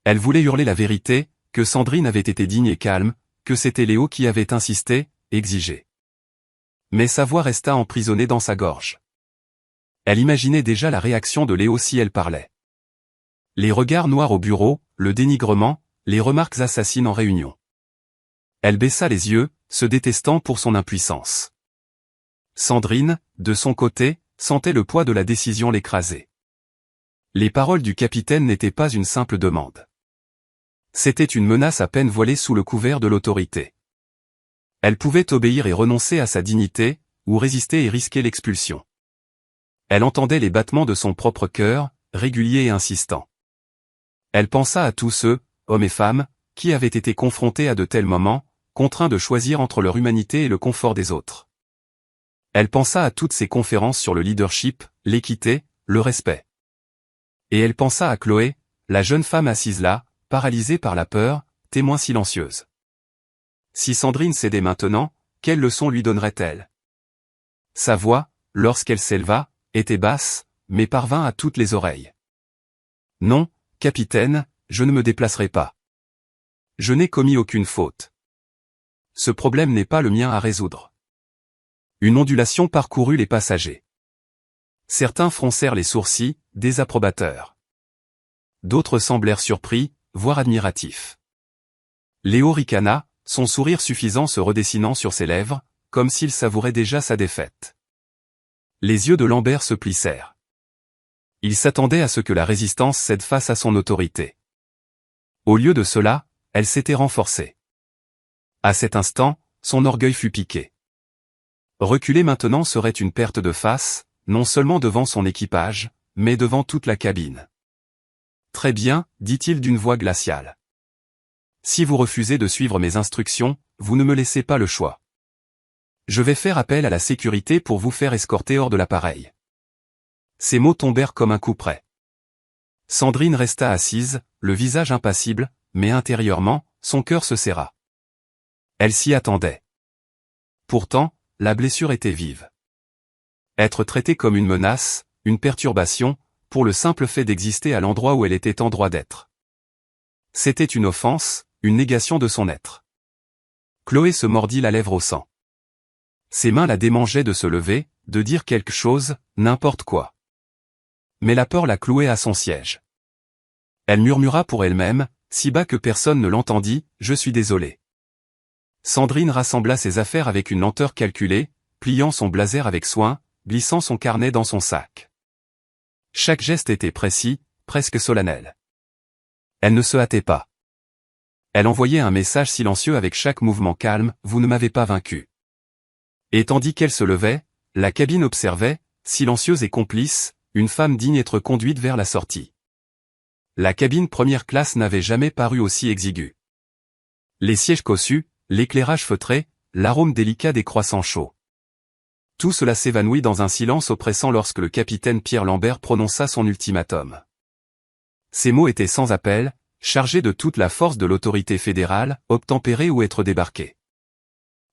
Elle voulait hurler la vérité, que Sandrine avait été digne et calme, que c'était Léo qui avait insisté, exigé. Mais sa voix resta emprisonnée dans sa gorge. Elle imaginait déjà la réaction de Léo si elle parlait. Les regards noirs au bureau, le dénigrement, les remarques assassines en réunion. Elle baissa les yeux, se détestant pour son impuissance. Sandrine, de son côté, sentait le poids de la décision l'écraser. Les paroles du capitaine n'étaient pas une simple demande. C'était une menace à peine voilée sous le couvert de l'autorité. Elle pouvait obéir et renoncer à sa dignité, ou résister et risquer l'expulsion. Elle entendait les battements de son propre cœur, réguliers et insistants. Elle pensa à tous ceux, hommes et femmes, qui avaient été confrontés à de tels moments, contraints de choisir entre leur humanité et le confort des autres. Elle pensa à toutes ces conférences sur le leadership, l'équité, le respect. Et elle pensa à Chloé, la jeune femme assise là, paralysée par la peur, témoin silencieuse. Si Sandrine cédait maintenant, quelle leçon lui donnerait-elle? Sa voix, lorsqu'elle s'éleva, était basse, mais parvint à toutes les oreilles. Non, capitaine, je ne me déplacerai pas. Je n'ai commis aucune faute. Ce problème n'est pas le mien à résoudre. Une ondulation parcourut les passagers. Certains froncèrent les sourcils, désapprobateurs. D'autres semblèrent surpris, voire admiratifs. Léo ricana, son sourire suffisant se redessinant sur ses lèvres, comme s'il savourait déjà sa défaite. Les yeux de Lambert se plissèrent. Il s'attendait à ce que la résistance cède face à son autorité. Au lieu de cela, elle s'était renforcée. À cet instant, son orgueil fut piqué. Reculer maintenant serait une perte de face, non seulement devant son équipage, mais devant toute la cabine. Très bien, dit-il d'une voix glaciale. Si vous refusez de suivre mes instructions, vous ne me laissez pas le choix. Je vais faire appel à la sécurité pour vous faire escorter hors de l'appareil. Ces mots tombèrent comme un coup près. Sandrine resta assise, le visage impassible, mais intérieurement, son cœur se serra. Elle s'y attendait. Pourtant, la blessure était vive. Être traitée comme une menace, une perturbation, pour le simple fait d'exister à l'endroit où elle était en droit d'être. C'était une offense, une négation de son être. Chloé se mordit la lèvre au sang. Ses mains la démangeaient de se lever, de dire quelque chose, n'importe quoi. Mais la peur la clouait à son siège. Elle murmura pour elle-même, si bas que personne ne l'entendit, « Je suis désolée ». Sandrine rassembla ses affaires avec une lenteur calculée, pliant son blazer avec soin, glissant son carnet dans son sac. Chaque geste était précis, presque solennel. Elle ne se hâtait pas. Elle envoyait un message silencieux avec chaque mouvement calme, « Vous ne m'avez pas vaincu ». Et tandis qu'elle se levait, la cabine observait, silencieuse et complice, une femme digne être conduite vers la sortie. La cabine première classe n'avait jamais paru aussi exiguë. Les sièges cossus, l'éclairage feutré, l'arôme délicat des croissants chauds. Tout cela s'évanouit dans un silence oppressant lorsque le capitaine Pierre Lambert prononça son ultimatum. Ces mots étaient sans appel, chargés de toute la force de l'autorité fédérale, obtempérer ou être débarqué.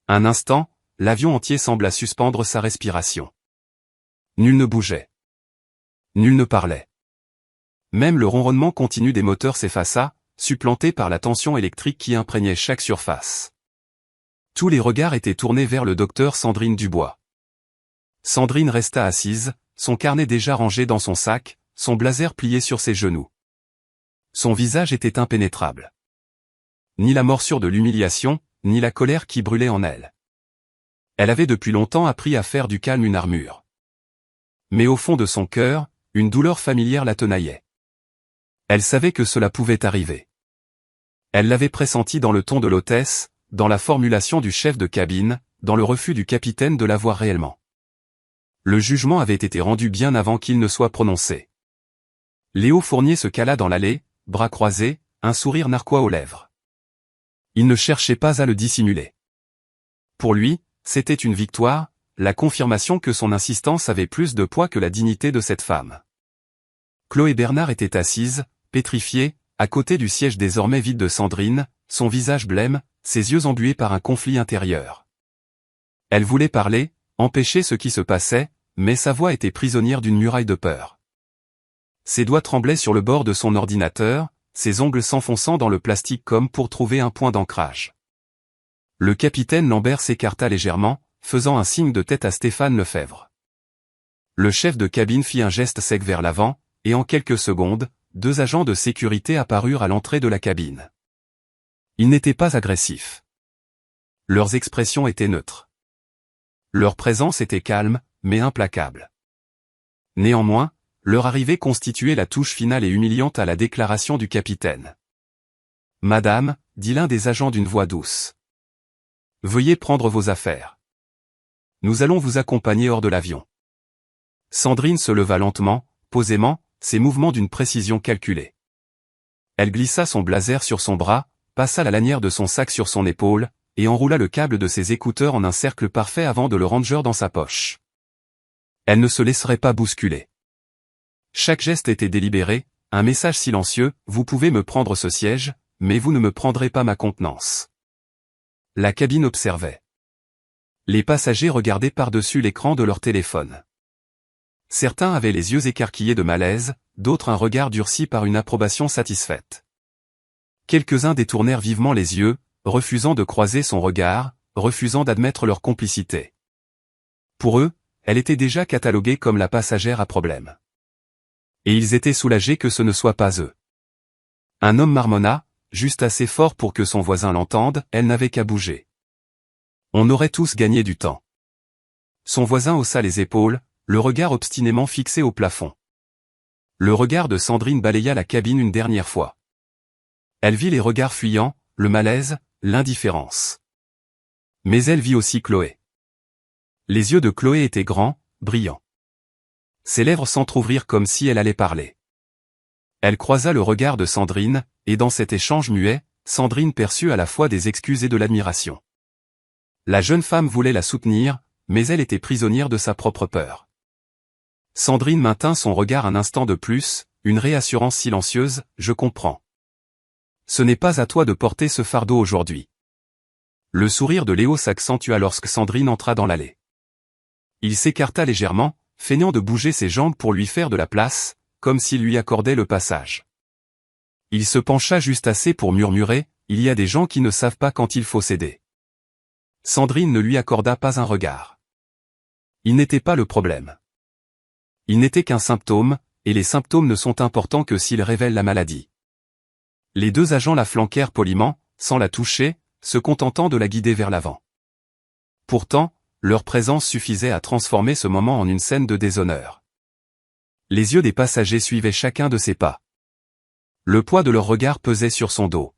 Un instant, l'avion entier sembla suspendre sa respiration. Nul ne bougeait. Nul ne parlait. Même le ronronnement continu des moteurs s'effaça, supplanté par la tension électrique qui imprégnait chaque surface. Tous les regards étaient tournés vers le docteur Sandrine Dubois. Sandrine resta assise, son carnet déjà rangé dans son sac, son blazer plié sur ses genoux. Son visage était impénétrable. Ni la morsure de l'humiliation, ni la colère qui brûlait en elle. Elle avait depuis longtemps appris à faire du calme une armure. Mais au fond de son cœur, une douleur familière la tenaillait. Elle savait que cela pouvait arriver. Elle l'avait pressenti dans le ton de l'hôtesse, dans la formulation du chef de cabine, dans le refus du capitaine de la voir réellement. Le jugement avait été rendu bien avant qu'il ne soit prononcé. Léo Fournier se cala dans l'allée, bras croisés, un sourire narquois aux lèvres. Il ne cherchait pas à le dissimuler. Pour lui, c'était une victoire, la confirmation que son insistance avait plus de poids que la dignité de cette femme. Chloé Bernard était assise, pétrifiée, à côté du siège désormais vide de Sandrine, son visage blême, ses yeux embués par un conflit intérieur. Elle voulait parler, empêcher ce qui se passait, mais sa voix était prisonnière d'une muraille de peur. Ses doigts tremblaient sur le bord de son ordinateur, ses ongles s'enfonçant dans le plastique comme pour trouver un point d'ancrage. Le capitaine Lambert s'écarta légèrement, faisant un signe de tête à Stéphane Lefebvre. Le chef de cabine fit un geste sec vers l'avant, et en quelques secondes, 2 agents de sécurité apparurent à l'entrée de la cabine. Ils n'étaient pas agressifs. Leurs expressions étaient neutres. Leur présence était calme, mais implacable. Néanmoins, leur arrivée constituait la touche finale et humiliante à la déclaration du capitaine. « Madame », dit l'un des agents d'une voix douce. « Veuillez prendre vos affaires. Nous allons vous accompagner hors de l'avion. » Sandrine se leva lentement, posément, ses mouvements d'une précision calculée. Elle glissa son blazer sur son bras, passa la lanière de son sac sur son épaule, et enroula le câble de ses écouteurs en un cercle parfait avant de le ranger dans sa poche. Elle ne se laisserait pas bousculer. Chaque geste était délibéré, un message silencieux, « Vous pouvez me prendre ce siège, mais vous ne me prendrez pas ma contenance. » La cabine observait. Les passagers regardaient par-dessus l'écran de leur téléphone. Certains avaient les yeux écarquillés de malaise, d'autres un regard durci par une approbation satisfaite. Quelques-uns détournèrent vivement les yeux, refusant de croiser son regard, refusant d'admettre leur complicité. Pour eux, elle était déjà cataloguée comme la passagère à problème. Et ils étaient soulagés que ce ne soit pas eux. Un homme marmonna, juste assez fort pour que son voisin l'entende, elle n'avait qu'à bouger. On aurait tous gagné du temps. Son voisin haussa les épaules, le regard obstinément fixé au plafond. Le regard de Sandrine balaya la cabine une dernière fois. Elle vit les regards fuyants, le malaise, l'indifférence. Mais elle vit aussi Chloé. Les yeux de Chloé étaient grands, brillants. Ses lèvres s'entr'ouvrirent comme si elle allait parler. Elle croisa le regard de Sandrine, et dans cet échange muet, Sandrine perçut à la fois des excuses et de l'admiration. La jeune femme voulait la soutenir, mais elle était prisonnière de sa propre peur. Sandrine maintint son regard un instant de plus, une réassurance silencieuse, « Je comprends. Ce n'est pas à toi de porter ce fardeau aujourd'hui. » Le sourire de Léo s'accentua lorsque Sandrine entra dans l'allée. Il s'écarta légèrement, feignant de bouger ses jambes pour lui faire de la place, comme s'il lui accordait le passage. Il se pencha juste assez pour murmurer, « Il y a des gens qui ne savent pas quand il faut céder. » Sandrine ne lui accorda pas un regard. Il n'était pas le problème. Il n'était qu'un symptôme, et les symptômes ne sont importants que s'ils révèlent la maladie. Les 2 agents la flanquèrent poliment, sans la toucher, se contentant de la guider vers l'avant. Pourtant, leur présence suffisait à transformer ce moment en une scène de déshonneur. Les yeux des passagers suivaient chacun de ses pas. Le poids de leur regard pesait sur son dos.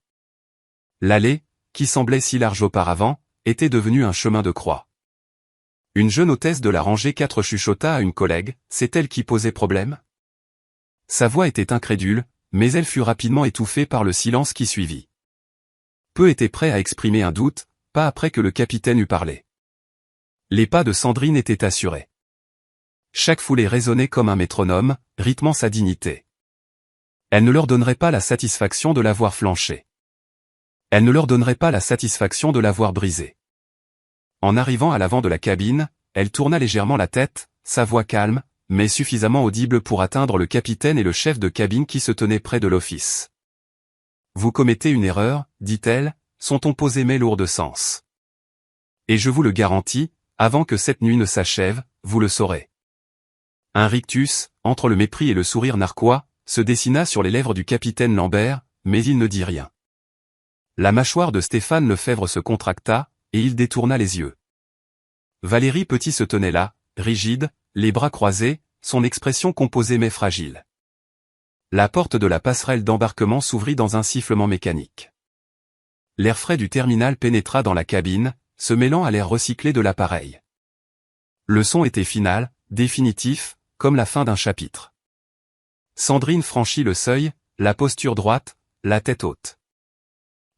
L'allée, qui semblait si large auparavant, était devenue un chemin de croix. Une jeune hôtesse de la rangée 4 chuchota à une collègue, « C'est elle qui posait problème ?» Sa voix était incrédule, mais elle fut rapidement étouffée par le silence qui suivit. peu était prêt à exprimer un doute, pas après que le capitaine eut parlé. Les pas de Sandrine étaient assurés. Chaque foulée résonnait comme un métronome, rythmant sa dignité. Elle ne leur donnerait pas la satisfaction de l'avoir flanché. Elle ne leur donnerait pas la satisfaction de l'avoir brisé. En arrivant à l'avant de la cabine, elle tourna légèrement la tête, sa voix calme, mais suffisamment audible pour atteindre le capitaine et le chef de cabine qui se tenaient près de l'office. « Vous commettez une erreur, dit-elle, son ton posé mais lourd de sens. Et je vous le garantis, avant que cette nuit ne s'achève, vous le saurez. » Un rictus, entre le mépris et le sourire narquois, se dessina sur les lèvres du capitaine Lambert, mais il ne dit rien. La mâchoire de Stéphane Lefebvre se contracta, et il détourna les yeux. Valérie Petit se tenait là, rigide, les bras croisés, son expression composée mais fragile. La porte de la passerelle d'embarquement s'ouvrit dans un sifflement mécanique. L'air frais du terminal pénétra dans la cabine, se mêlant à l'air recyclé de l'appareil. Le son était final, définitif, comme la fin d'un chapitre. Sandrine franchit le seuil, la posture droite, la tête haute.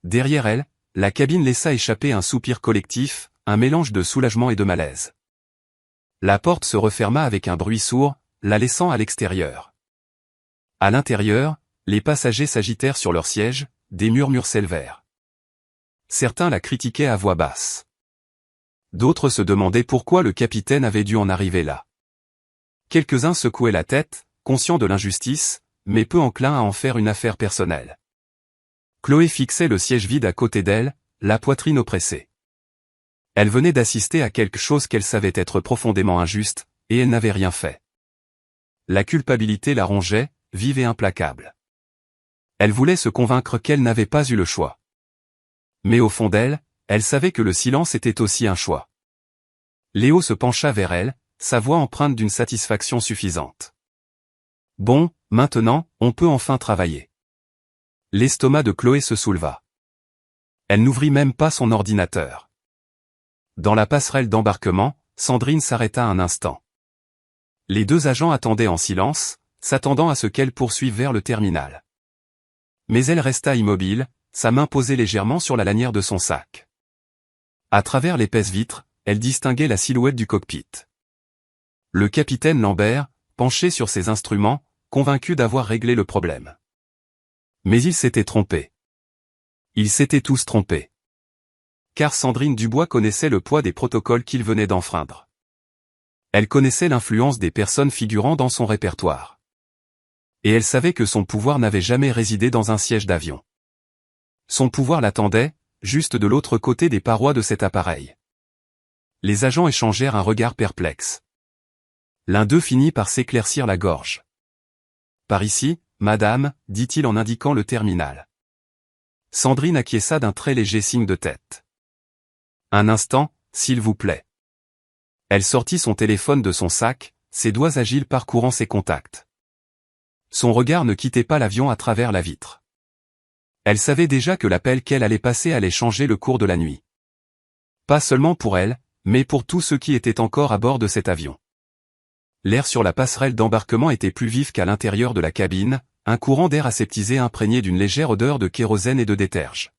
Derrière elle, la cabine laissa échapper un soupir collectif, un mélange de soulagement et de malaise. La porte se referma avec un bruit sourd, la laissant à l'extérieur. À l'intérieur, les passagers s'agitèrent sur leurs sièges, des murmures s'élevèrent. Certains la critiquaient à voix basse. D'autres se demandaient pourquoi le capitaine avait dû en arriver là. Quelques-uns secouaient la tête, conscients de l'injustice, mais peu enclins à en faire une affaire personnelle. Chloé fixait le siège vide à côté d'elle, la poitrine oppressée. Elle venait d'assister à quelque chose qu'elle savait être profondément injuste, et elle n'avait rien fait. La culpabilité la rongeait, vive et implacable. Elle voulait se convaincre qu'elle n'avait pas eu le choix. Mais au fond d'elle, elle savait que le silence était aussi un choix. Léo se pencha vers elle, sa voix empreinte d'une satisfaction suffisante. « Bon, maintenant, on peut enfin travailler. » L'estomac de Chloé se souleva. Elle n'ouvrit même pas son ordinateur. Dans la passerelle d'embarquement, Sandrine s'arrêta un instant. Les deux agents attendaient en silence, s'attendant à ce qu'elle poursuive vers le terminal. Mais elle resta immobile, sa main posée légèrement sur la lanière de son sac. À travers l'épaisse vitre, elle distinguait la silhouette du cockpit. Le capitaine Lambert, penché sur ses instruments, convaincu d'avoir réglé le problème. Mais il s'était trompé. Ils s'étaient tous trompés. Car Sandrine Dubois connaissait le poids des protocoles qu'il venait d'enfreindre. Elle connaissait l'influence des personnes figurant dans son répertoire. Et elle savait que son pouvoir n'avait jamais résidé dans un siège d'avion. Son pouvoir l'attendait, juste de l'autre côté des parois de cet appareil. Les agents échangèrent un regard perplexe. L'un d'eux finit par s'éclaircir la gorge. « Par ici, madame, » dit-il en indiquant le terminal. Sandrine acquiesça d'un très léger signe de tête. « Un instant, s'il vous plaît. » Elle sortit son téléphone de son sac, ses doigts agiles parcourant ses contacts. Son regard ne quittait pas l'avion à travers la vitre. Elle savait déjà que l'appel qu'elle allait passer allait changer le cours de la nuit. Pas seulement pour elle, mais pour tous ceux qui étaient encore à bord de cet avion. L'air sur la passerelle d'embarquement était plus vif qu'à l'intérieur de la cabine, un courant d'air aseptisé imprégné d'une légère odeur de kérosène et de déterge.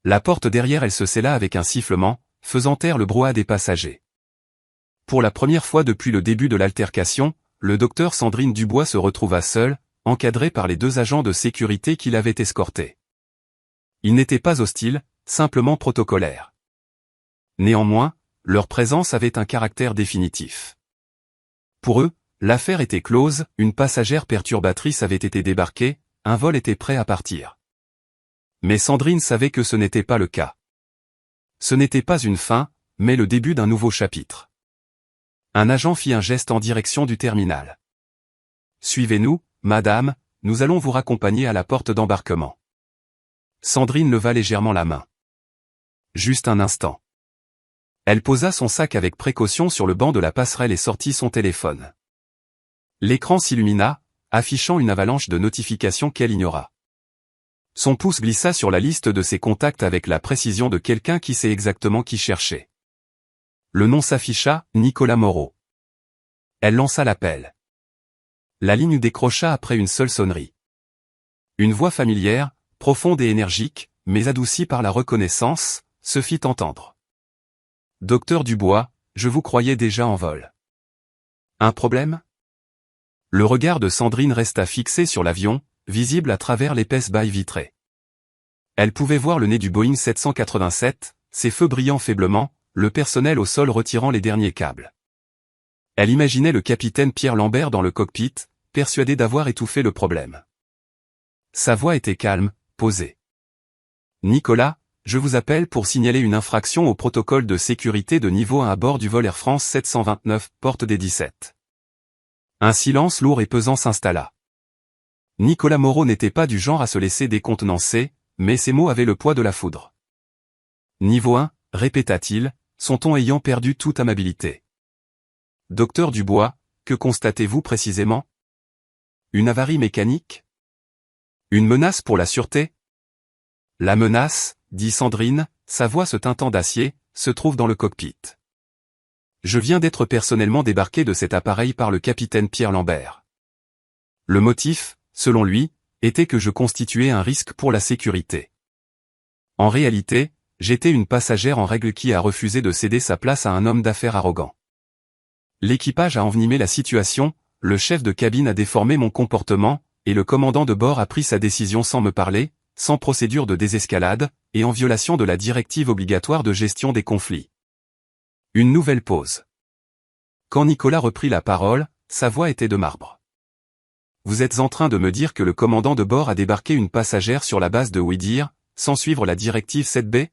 La porte derrière elle se scella avec un sifflement, faisant taire le brouhaha des passagers. Pour la première fois depuis le début de l'altercation, le docteur Sandrine Dubois se retrouva seul, encadré par les deux agents de sécurité qui l'avaient escorté. Ils n'étaient pas hostiles, simplement protocolaires. Néanmoins, leur présence avait un caractère définitif. Pour eux, l'affaire était close, une passagère perturbatrice avait été débarquée, un vol était prêt à partir. Mais Sandrine savait que ce n'était pas le cas. Ce n'était pas une fin, mais le début d'un nouveau chapitre. Un agent fit un geste en direction du terminal. « Suivez-nous, madame, nous allons vous raccompagner à la porte d'embarquement. » Sandrine leva légèrement la main. Juste un instant. Elle posa son sac avec précaution sur le banc de la passerelle et sortit son téléphone. L'écran s'illumina, affichant une avalanche de notifications qu'elle ignora. Son pouce glissa sur la liste de ses contacts avec la précision de quelqu'un qui sait exactement qui chercher. Le nom s'afficha, Nicolas Moreau. Elle lança l'appel. La ligne décrocha après une seule sonnerie. Une voix familière, profonde et énergique, mais adouci par la reconnaissance, se fit entendre. « Docteur Dubois, je vous croyais déjà en vol. Un problème ?» Le regard de Sandrine resta fixé sur l'avion, visible à travers l'épaisse baille vitrée. Elle pouvait voir le nez du Boeing 787, ses feux brillant faiblement, le personnel au sol retirant les derniers câbles. Elle imaginait le capitaine Pierre Lambert dans le cockpit, persuadé d'avoir étouffé le problème. Sa voix était calme, posée. « Nicolas, je vous appelle pour signaler une infraction au protocole de sécurité de niveau 1 à bord du vol Air France 729, porte des 17. » Un silence lourd et pesant s'installa. Nicolas Moreau n'était pas du genre à se laisser décontenancer, mais ses mots avaient le poids de la foudre. « Niveau 1, répéta-t-il, son ton ayant perdu toute amabilité. « Docteur Dubois, que constatez-vous précisément? Une avarie mécanique? Une menace pour la sûreté? » « La menace, dit Sandrine, sa voix se teintant d'acier, se trouve dans le cockpit. Je viens d'être personnellement débarqué de cet appareil par le capitaine Pierre Lambert. Le motif, selon lui, était que je constituais un risque pour la sécurité. En réalité, j'étais une passagère en règle qui a refusé de céder sa place à un homme d'affaires arrogant. L'équipage a envenimé la situation, le chef de cabine a déformé mon comportement, et le commandant de bord a pris sa décision sans me parler, sans procédure de désescalade, et en violation de la directive obligatoire de gestion des conflits. Une nouvelle pause. Quand Nicolas reprit la parole, sa voix était de marbre. Vous êtes en train de me dire que le commandant de bord a débarqué une passagère sur la base de Ouidir, sans suivre la directive 7B?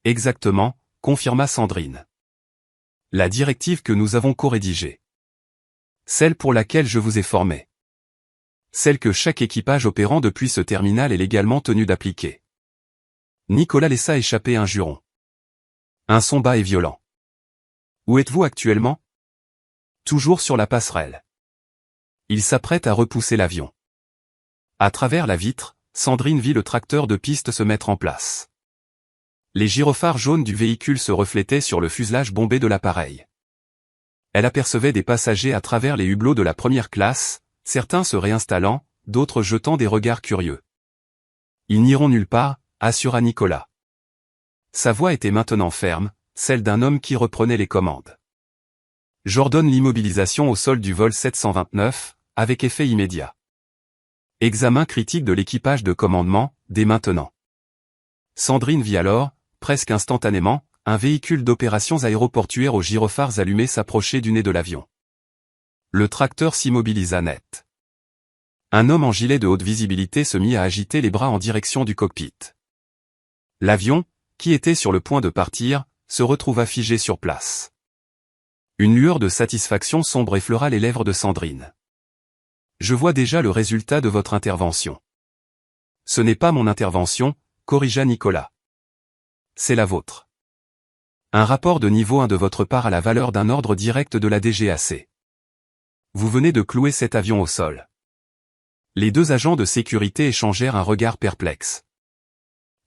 Exactement, confirma Sandrine. La directive que nous avons co-rédigée. Celle pour laquelle je vous ai formé. Celle que chaque équipage opérant depuis ce terminal est légalement tenu d'appliquer. Nicolas laissa échapper un juron. Un son bas et violent. Où êtes-vous actuellement? Toujours sur la passerelle. Il s'apprête à repousser l'avion. À travers la vitre, Sandrine vit le tracteur de piste se mettre en place. Les gyrophares jaunes du véhicule se reflétaient sur le fuselage bombé de l'appareil. Elle apercevait des passagers à travers les hublots de la première classe, certains se réinstallant, d'autres jetant des regards curieux. Ils n'iront nulle part, assura Nicolas. Sa voix était maintenant ferme, celle d'un homme qui reprenait les commandes. J'ordonne l'immobilisation au sol du vol 729, avec effet immédiat. Examen critique de l'équipage de commandement, dès maintenant. Sandrine vit alors, presque instantanément, un véhicule d'opérations aéroportuaires aux gyrophares allumés s'approcher du nez de l'avion. Le tracteur s'immobilisa net. Un homme en gilet de haute visibilité se mit à agiter les bras en direction du cockpit. L'avion, qui était sur le point de partir, se retrouva figé sur place. Une lueur de satisfaction sombre effleura les lèvres de Sandrine. « Je vois déjà le résultat de votre intervention. »« Ce n'est pas mon intervention, » corrigea Nicolas. « C'est la vôtre. Un rapport de niveau 1 de votre part à la valeur d'un ordre direct de la DGAC. Vous venez de clouer cet avion au sol. » Les deux agents de sécurité échangèrent un regard perplexe.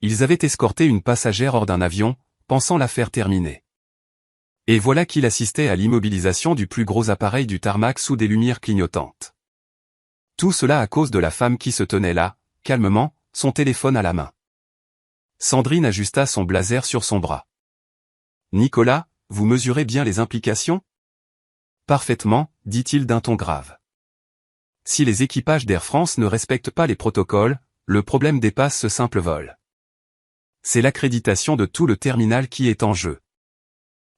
Ils avaient escorté une passagère hors d'un avion, pensant l'affaire terminée. Et voilà qu'il assistait à l'immobilisation du plus gros appareil du tarmac sous des lumières clignotantes. Tout cela à cause de la femme qui se tenait là, calmement, son téléphone à la main. Sandrine ajusta son blazer sur son bras. « Nicolas, vous mesurez bien les implications ? » ?»« Parfaitement, dit-il d'un ton grave. Si les équipages d'Air France ne respectent pas les protocoles, le problème dépasse ce simple vol. C'est l'accréditation de tout le terminal qui est en jeu.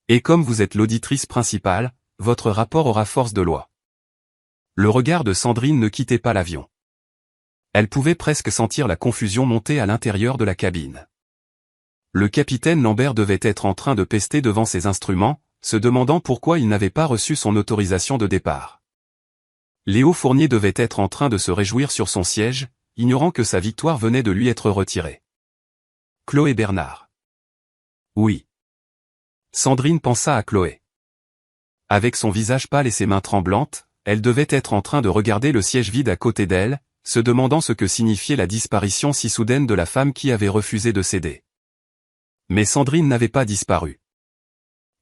Et comme vous êtes l'auditrice principale, votre rapport aura force de loi. » Le regard de Sandrine ne quittait pas l'avion. Elle pouvait presque sentir la confusion monter à l'intérieur de la cabine. Le capitaine Lambert devait être en train de pester devant ses instruments, se demandant pourquoi il n'avait pas reçu son autorisation de départ. Léo Fournier devait être en train de se réjouir sur son siège, ignorant que sa victoire venait de lui être retirée. Chloé Bernard. Oui. Sandrine pensa à Chloé. Avec son visage pâle et ses mains tremblantes, elle devait être en train de regarder le siège vide à côté d'elle, se demandant ce que signifiait la disparition si soudaine de la femme qui avait refusé de céder. Mais Sandrine n'avait pas disparu.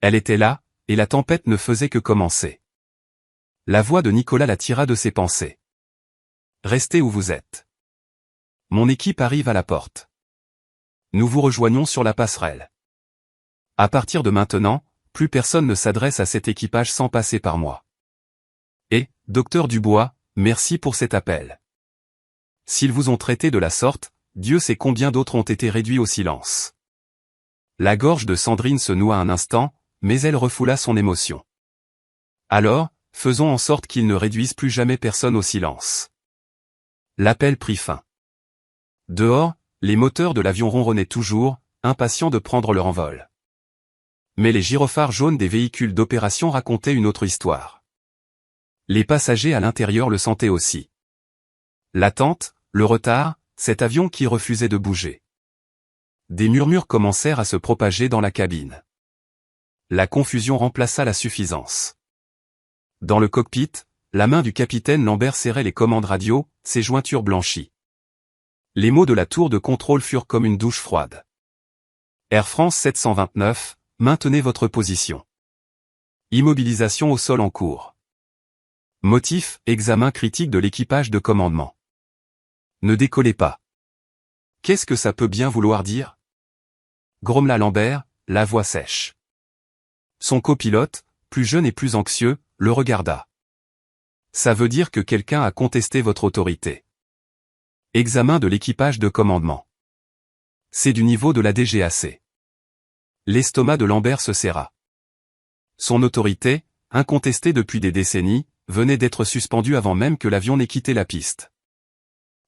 Elle était là, et la tempête ne faisait que commencer. La voix de Nicolas la tira de ses pensées. « Restez où vous êtes. Mon équipe arrive à la porte. » Nous vous rejoignons sur la passerelle. À partir de maintenant, plus personne ne s'adresse à cet équipage sans passer par moi. Et, docteur Dubois, merci pour cet appel. S'ils vous ont traité de la sorte, Dieu sait combien d'autres ont été réduits au silence. La gorge de Sandrine se noua un instant, mais elle refoula son émotion. Alors, faisons en sorte qu'ils ne réduisent plus jamais personne au silence. L'appel prit fin. Dehors, les moteurs de l'avion ronronnaient toujours, impatients de prendre leur envol. Mais les gyrophares jaunes des véhicules d'opération racontaient une autre histoire. Les passagers à l'intérieur le sentaient aussi. L'attente, le retard, cet avion qui refusait de bouger. Des murmures commencèrent à se propager dans la cabine. La confusion remplaça la suffisance. Dans le cockpit, la main du capitaine Lambert serrait les commandes radio, ses jointures blanchies. Les mots de la tour de contrôle furent comme une douche froide. Air France 729, maintenez votre position. Immobilisation au sol en cours. Motif, examen critique de l'équipage de commandement. Ne décollez pas. Qu'est-ce que ça peut bien vouloir dire? Grommela Lambert, la voix sèche. Son copilote, plus jeune et plus anxieux, le regarda. Ça veut dire que quelqu'un a contesté votre autorité. Examen de l'équipage de commandement. C'est du niveau de la DGAC. L'estomac de Lambert se serra. Son autorité, incontestée depuis des décennies, venait d'être suspendue avant même que l'avion n'ait quitté la piste.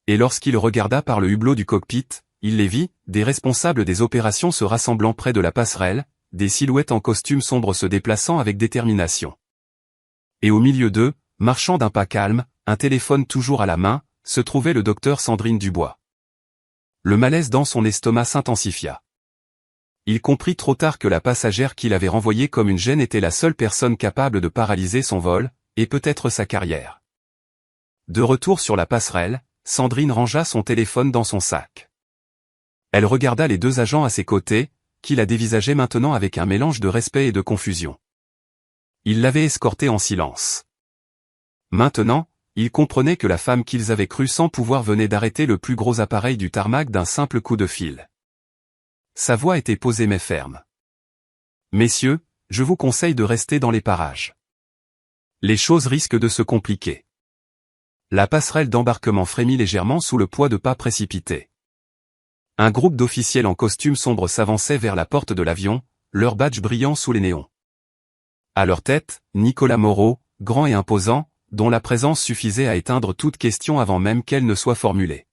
Et lorsqu'il regarda par le hublot du cockpit, il les vit, des responsables des opérations se rassemblant près de la passerelle, des silhouettes en costume sombre se déplaçant avec détermination. Et au milieu d'eux, marchant d'un pas calme, un téléphone toujours à la main, se trouvait le docteur Sandrine Dubois. Le malaise dans son estomac s'intensifia. Il comprit trop tard que la passagère qu'il avait renvoyée comme une gêne était la seule personne capable de paralyser son vol, et peut-être sa carrière. De retour sur la passerelle, Sandrine rangea son téléphone dans son sac. Elle regarda les deux agents à ses côtés, qui la dévisageaient maintenant avec un mélange de respect et de confusion. Ils l'avaient escortée en silence. Maintenant, ils comprenaient que la femme qu'ils avaient crue sans pouvoir venait d'arrêter le plus gros appareil du tarmac d'un simple coup de fil. Sa voix était posée mais ferme. « Messieurs, je vous conseille de rester dans les parages. Les choses risquent de se compliquer. » La passerelle d'embarquement frémit légèrement sous le poids de pas précipités. Un groupe d'officiels en costume sombre s'avançait vers la porte de l'avion, leur badge brillant sous les néons. À leur tête, Nicolas Moreau, grand et imposant, dont la présence suffisait à éteindre toute question avant même qu'elle ne soit formulée.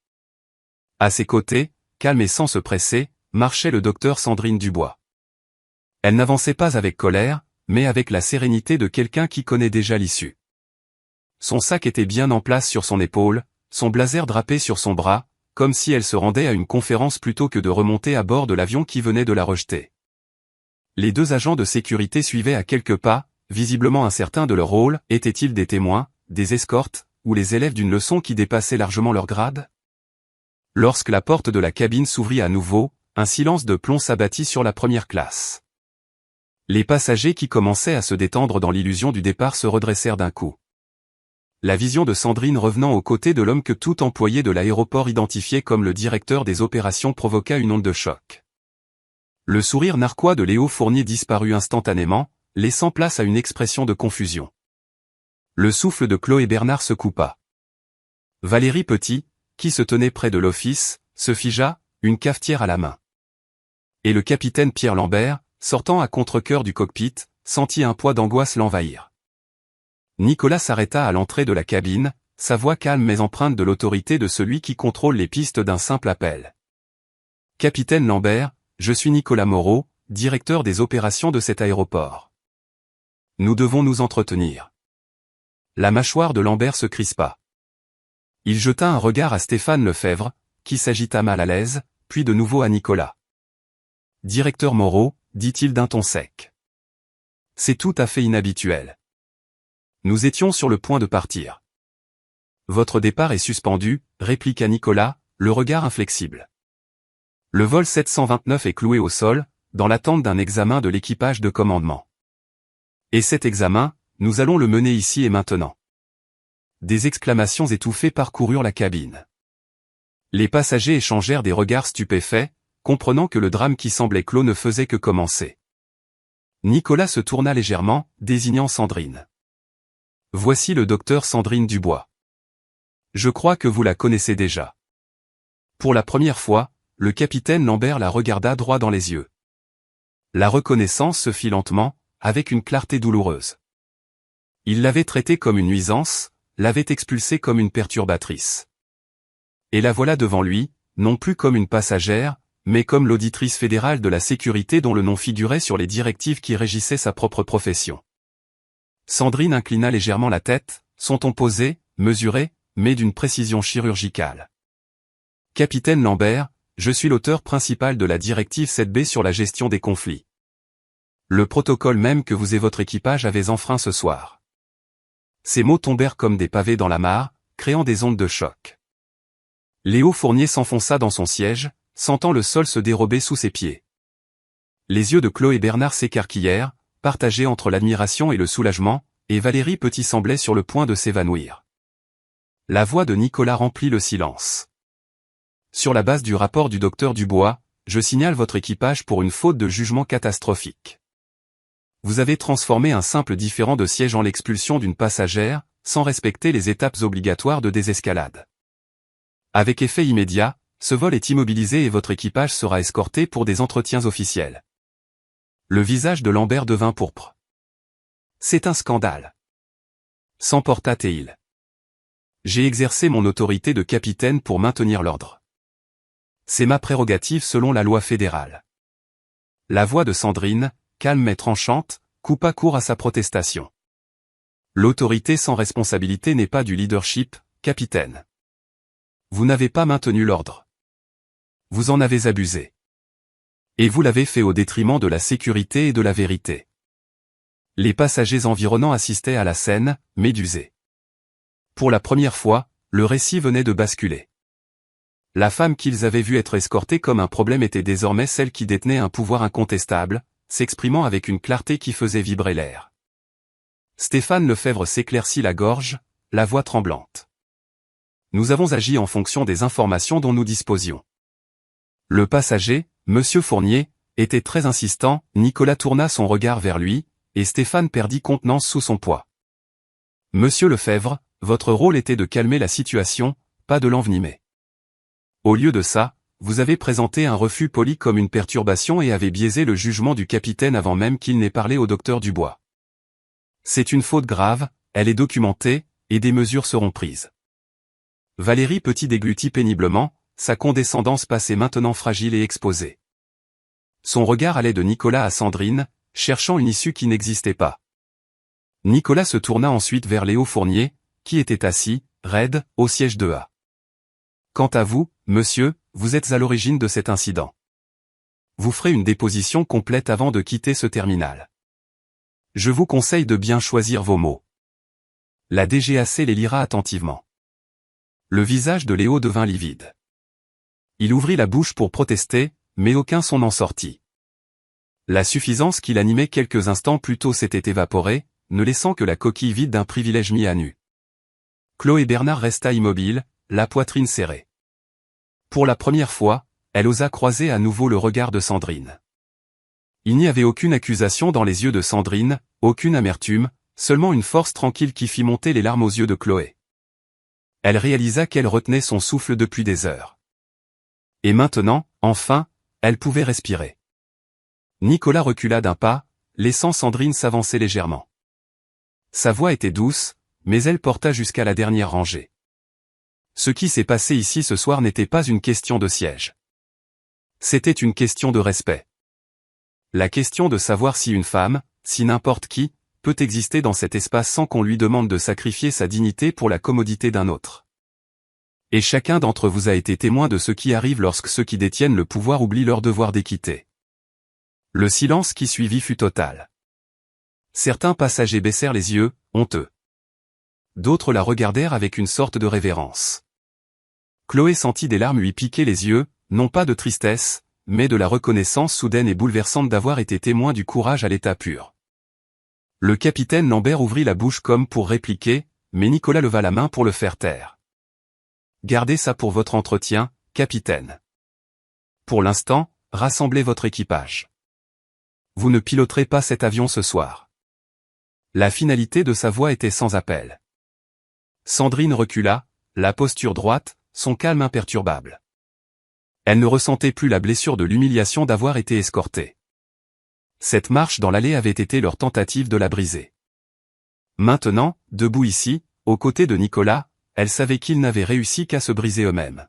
À ses côtés, calme et sans se presser, marchait le docteur Sandrine Dubois. Elle n'avançait pas avec colère, mais avec la sérénité de quelqu'un qui connaît déjà l'issue. Son sac était bien en place sur son épaule, son blazer drapé sur son bras, comme si elle se rendait à une conférence plutôt que de remonter à bord de l'avion qui venait de la rejeter. Les deux agents de sécurité suivaient à quelques pas, visiblement incertains de leur rôle, étaient-ils des témoins, des escortes, ou les élèves d'une leçon qui dépassait largement leur grade? Lorsque la porte de la cabine s'ouvrit à nouveau, un silence de plomb s'abattit sur la première classe. Les passagers qui commençaient à se détendre dans l'illusion du départ se redressèrent d'un coup. La vision de Sandrine revenant aux côtés de l'homme que tout employé de l'aéroport identifiait comme le directeur des opérations provoqua une onde de choc. Le sourire narquois de Léo Fournier disparut instantanément, laissant place à une expression de confusion. Le souffle de Chloé Bernard se coupa. Valérie Petit, qui se tenait près de l'office, se figea, une cafetière à la main. Et le capitaine Pierre Lambert, sortant à contre-cœur du cockpit, sentit un poids d'angoisse l'envahir. Nicolas s'arrêta à l'entrée de la cabine, sa voix calme mais empreinte de l'autorité de celui qui contrôle les pistes d'un simple appel. « Capitaine Lambert, je suis Nicolas Moreau, directeur des opérations de cet aéroport. Nous devons nous entretenir. » La mâchoire de Lambert se crispa. Il jeta un regard à Stéphane Lefebvre, qui s'agita mal à l'aise, puis de nouveau à Nicolas. « Directeur Moreau, dit-il d'un ton sec. C'est tout à fait inhabituel. Nous étions sur le point de partir. Votre départ est suspendu, répliqua Nicolas, le regard inflexible. Le vol 729 est cloué au sol, dans l'attente d'un examen de l'équipage de commandement. Et cet examen, nous allons le mener ici et maintenant. Des exclamations étouffées parcoururent la cabine. Les passagers échangèrent des regards stupéfaits, comprenant que le drame qui semblait clos ne faisait que commencer. Nicolas se tourna légèrement, désignant Sandrine. « Voici le docteur Sandrine Dubois. Je crois que vous la connaissez déjà. » Pour la première fois, le capitaine Lambert la regarda droit dans les yeux. La reconnaissance se fit lentement, avec une clarté douloureuse. Il l'avait traitée comme une nuisance, l'avait expulsée comme une perturbatrice. Et la voilà devant lui, non plus comme une passagère, mais comme l'auditrice fédérale de la sécurité dont le nom figurait sur les directives qui régissaient sa propre profession. Sandrine inclina légèrement la tête, son ton posé, mesuré, mais d'une précision chirurgicale. « Capitaine Lambert, je suis l'auteur principal de la directive 7B sur la gestion des conflits. Le protocole même que vous et votre équipage avez enfreint ce soir. » Ces mots tombèrent comme des pavés dans la mare, créant des ondes de choc. Léo Fournier s'enfonça dans son siège, sentant le sol se dérober sous ses pieds. Les yeux de Chloé Bernard s'écarquillèrent, partagés entre l'admiration et le soulagement, et Valérie Petit semblait sur le point de s'évanouir. La voix de Nicolas remplit le silence. Sur la base du rapport du docteur Dubois, je signale votre équipage pour une faute de jugement catastrophique. Vous avez transformé un simple différend de siège en l'expulsion d'une passagère, sans respecter les étapes obligatoires de désescalade. Avec effet immédiat, ce vol est immobilisé et votre équipage sera escorté pour des entretiens officiels. Le visage de Lambert devint pourpre. C'est un scandale. S'emporta-t-il. J'ai exercé mon autorité de capitaine pour maintenir l'ordre. C'est ma prérogative selon la loi fédérale. La voix de Sandrine, calme mais tranchante, coupa court à sa protestation. L'autorité sans responsabilité n'est pas du leadership, capitaine. Vous n'avez pas maintenu l'ordre. Vous en avez abusé. Et vous l'avez fait au détriment de la sécurité et de la vérité. Les passagers environnants assistaient à la scène, médusés. Pour la première fois, le récit venait de basculer. La femme qu'ils avaient vue être escortée comme un problème était désormais celle qui détenait un pouvoir incontestable, s'exprimant avec une clarté qui faisait vibrer l'air. Stéphane Lefebvre s'éclaircit la gorge, la voix tremblante. Nous avons agi en fonction des informations dont nous disposions. Le passager, Monsieur Fournier, était très insistant, Nicolas tourna son regard vers lui, et Stéphane perdit contenance sous son poids. Monsieur Lefebvre, votre rôle était de calmer la situation, pas de l'envenimer. Au lieu de ça, vous avez présenté un refus poli comme une perturbation et avez biaisé le jugement du capitaine avant même qu'il n'ait parlé au docteur Dubois. C'est une faute grave, elle est documentée, et des mesures seront prises. Valérie Petit déglutit péniblement, sa condescendance passait maintenant fragile et exposée. Son regard allait de Nicolas à Sandrine, cherchant une issue qui n'existait pas. Nicolas se tourna ensuite vers Léo Fournier, qui était assis, raide, au siège de A. Quant à vous, monsieur, vous êtes à l'origine de cet incident. Vous ferez une déposition complète avant de quitter ce terminal. Je vous conseille de bien choisir vos mots. La DGAC les lira attentivement. Le visage de Léo devint livide. Il ouvrit la bouche pour protester, mais aucun son n'en sortit. La suffisance qui l'animait quelques instants plus tôt s'était évaporée, ne laissant que la coquille vide d'un privilège mis à nu. Chloé Bernard resta immobile, la poitrine serrée. Pour la première fois, elle osa croiser à nouveau le regard de Sandrine. Il n'y avait aucune accusation dans les yeux de Sandrine, aucune amertume, seulement une force tranquille qui fit monter les larmes aux yeux de Chloé. Elle réalisa qu'elle retenait son souffle depuis des heures. Et maintenant, enfin, elle pouvait respirer. Nicolas recula d'un pas, laissant Sandrine s'avancer légèrement. Sa voix était douce, mais elle porta jusqu'à la dernière rangée. Ce qui s'est passé ici ce soir n'était pas une question de siège. C'était une question de respect. La question de savoir si une femme, si n'importe qui, peut exister dans cet espace sans qu'on lui demande de sacrifier sa dignité pour la commodité d'un autre. Et chacun d'entre vous a été témoin de ce qui arrive lorsque ceux qui détiennent le pouvoir oublient leur devoir d'équité. Le silence qui suivit fut total. Certains passagers baissèrent les yeux, honteux. D'autres la regardèrent avec une sorte de révérence. Chloé sentit des larmes lui piquer les yeux, non pas de tristesse, mais de la reconnaissance soudaine et bouleversante d'avoir été témoin du courage à l'état pur. Le capitaine Lambert ouvrit la bouche comme pour répliquer, mais Nicolas leva la main pour le faire taire. « Gardez ça pour votre entretien, capitaine. Pour l'instant, rassemblez votre équipage. Vous ne piloterez pas cet avion ce soir. La finalité de sa voix était sans appel. Sandrine recula, la posture droite, son calme imperturbable. Elle ne ressentait plus la blessure de l'humiliation d'avoir été escortée. Cette marche dans l'allée avait été leur tentative de la briser. Maintenant, debout ici, aux côtés de Nicolas, elle savait qu'ils n'avaient réussi qu'à se briser eux-mêmes.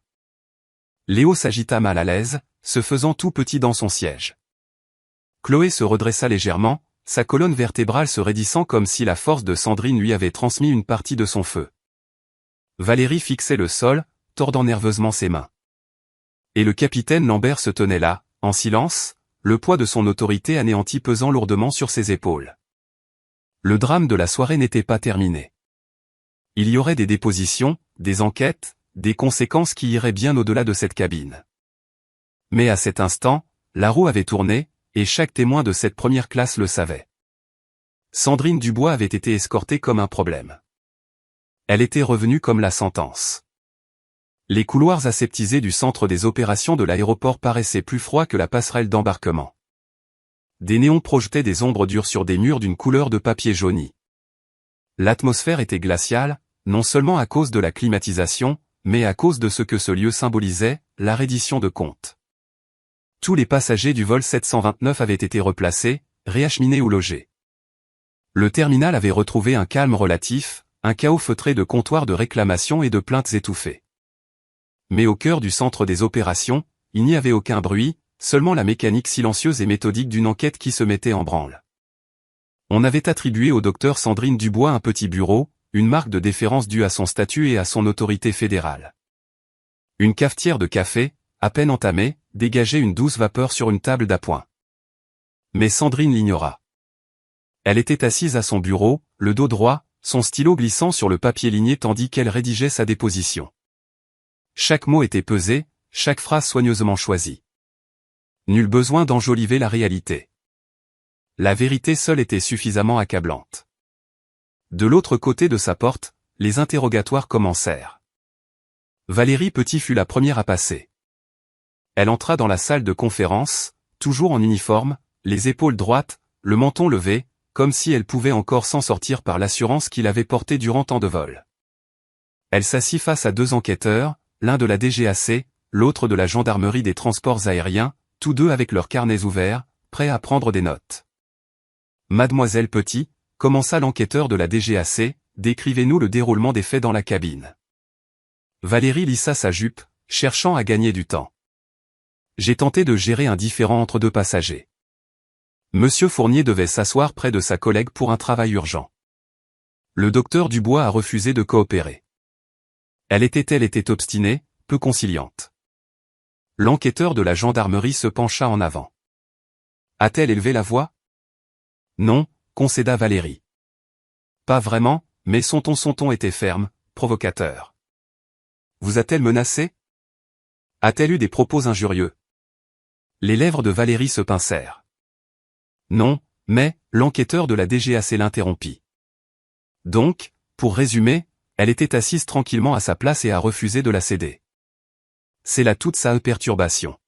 Léo s'agita mal à l'aise, se faisant tout petit dans son siège. Chloé se redressa légèrement, sa colonne vertébrale se raidissant comme si la force de Sandrine lui avait transmis une partie de son feu. Valérie fixait le sol, tordant nerveusement ses mains. Et le capitaine Lambert se tenait là, en silence, le poids de son autorité anéanti pesant lourdement sur ses épaules. Le drame de la soirée n'était pas terminé. Il y aurait des dépositions, des enquêtes, des conséquences qui iraient bien au-delà de cette cabine. Mais à cet instant, la roue avait tourné, et chaque témoin de cette première classe le savait. Sandrine Dubois avait été escortée comme un problème. Elle était revenue comme la sentence. Les couloirs aseptisés du centre des opérations de l'aéroport paraissaient plus froids que la passerelle d'embarquement. Des néons projetaient des ombres dures sur des murs d'une couleur de papier jauni. L'atmosphère était glaciale, non seulement à cause de la climatisation, mais à cause de ce que ce lieu symbolisait, la reddition de comptes. Tous les passagers du vol 729 avaient été replacés, réacheminés ou logés. Le terminal avait retrouvé un calme relatif, un chaos feutré de comptoirs de réclamation et de plaintes étouffées. Mais au cœur du centre des opérations, il n'y avait aucun bruit, seulement la mécanique silencieuse et méthodique d'une enquête qui se mettait en branle. On avait attribué au docteur Sandrine Dubois un petit bureau, une marque de déférence due à son statut et à son autorité fédérale. Une cafetière de café, à peine entamée, dégageait une douce vapeur sur une table d'appoint. Mais Sandrine l'ignora. Elle était assise à son bureau, le dos droit, son stylo glissant sur le papier ligné tandis qu'elle rédigeait sa déposition. Chaque mot était pesé, chaque phrase soigneusement choisie. Nul besoin d'enjoliver la réalité. La vérité seule était suffisamment accablante. De l'autre côté de sa porte, les interrogatoires commencèrent. Valérie Petit fut la première à passer. Elle entra dans la salle de conférence, toujours en uniforme, les épaules droites, le menton levé, comme si elle pouvait encore s'en sortir par l'assurance qu'il avait portée durant tant de vols. Elle s'assit face à deux enquêteurs, l'un de la DGAC, l'autre de la gendarmerie des transports aériens, tous deux avec leurs carnets ouverts, prêts à prendre des notes. Mademoiselle Petit, commença l'enquêteur de la DGAC, décrivez-nous le déroulement des faits dans la cabine. Valérie lissa sa jupe, cherchant à gagner du temps. J'ai tenté de gérer un différend entre deux passagers. Monsieur Fournier devait s'asseoir près de sa collègue pour un travail urgent. Le docteur Dubois a refusé de coopérer. Elle était obstinée, peu conciliante. L'enquêteur de la gendarmerie se pencha en avant. A-t-elle élevé la voix? Non, concéda Valérie. Pas vraiment, mais son ton était ferme, provocateur. Vous a-t-elle menacé? A-t-elle eu des propos injurieux? Les lèvres de Valérie se pincèrent. Non, mais, l'enquêteur de la DGAC l'interrompit. Donc, pour résumer, elle était assise tranquillement à sa place et a refusé de la céder. C'est là toute sa perturbation.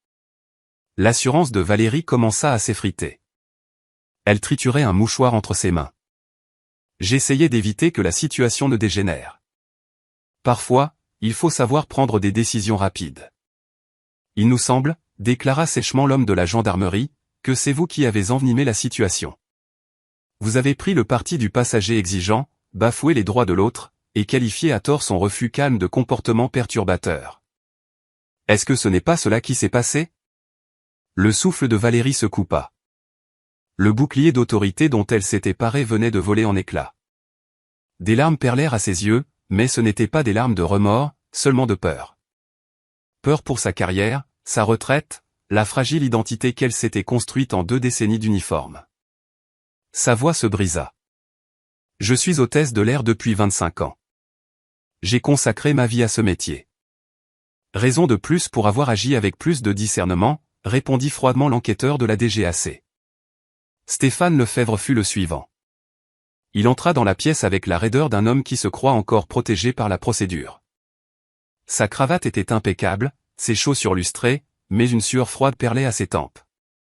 L'assurance de Valérie commença à s'effriter. Elle triturait un mouchoir entre ses mains. J'essayais d'éviter que la situation ne dégénère. Parfois, il faut savoir prendre des décisions rapides. Il nous semble, déclara sèchement l'homme de la gendarmerie, que c'est vous qui avez envenimé la situation. Vous avez pris le parti du passager exigeant, bafoué les droits de l'autre, et qualifié à tort son refus calme de comportement perturbateur. Est-ce que ce n'est pas cela qui s'est passé? Le souffle de Valérie se coupa. Le bouclier d'autorité dont elle s'était parée venait de voler en éclats. Des larmes perlèrent à ses yeux, mais ce n'étaient pas des larmes de remords, seulement de peur. Peur pour sa carrière, sa retraite, la fragile identité qu'elle s'était construite en 2 décennies d'uniforme. Sa voix se brisa. Je suis hôtesse de l'air depuis 25 ans. J'ai consacré ma vie à ce métier. Raison de plus pour avoir agi avec plus de discernement, répondit froidement l'enquêteur de la DGAC. Stéphane Lefebvre fut le suivant. Il entra dans la pièce avec la raideur d'un homme qui se croit encore protégé par la procédure. Sa cravate était impeccable, ses chaussures lustrées, mais une sueur froide perlait à ses tempes.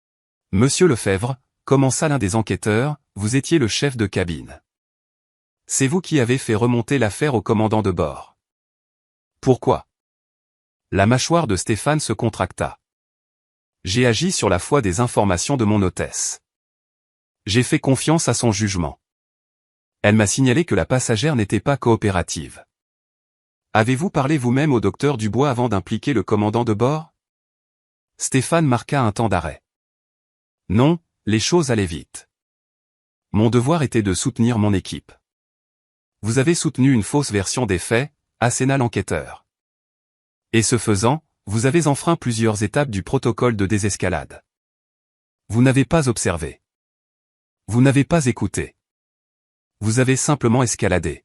« Monsieur Lefebvre, » commença l'un des enquêteurs, « vous étiez le chef de cabine. C'est vous qui avez fait remonter l'affaire au commandant de bord. » « Pourquoi ?» La mâchoire de Stéphane se contracta. « J'ai agi sur la foi des informations de mon hôtesse. J'ai fait confiance à son jugement. Elle m'a signalé que la passagère n'était pas coopérative. Avez-vous parlé vous-même au docteur Dubois avant d'impliquer le commandant de bord ?» Stéphane marqua un temps d'arrêt. « Non, les choses allaient vite. Mon devoir était de soutenir mon équipe. Vous avez soutenu une fausse version des faits, » asséna l'enquêteur. « Et ce faisant, vous avez enfreint plusieurs étapes du protocole de désescalade. Vous n'avez pas observé. Vous n'avez pas écouté. Vous avez simplement escaladé.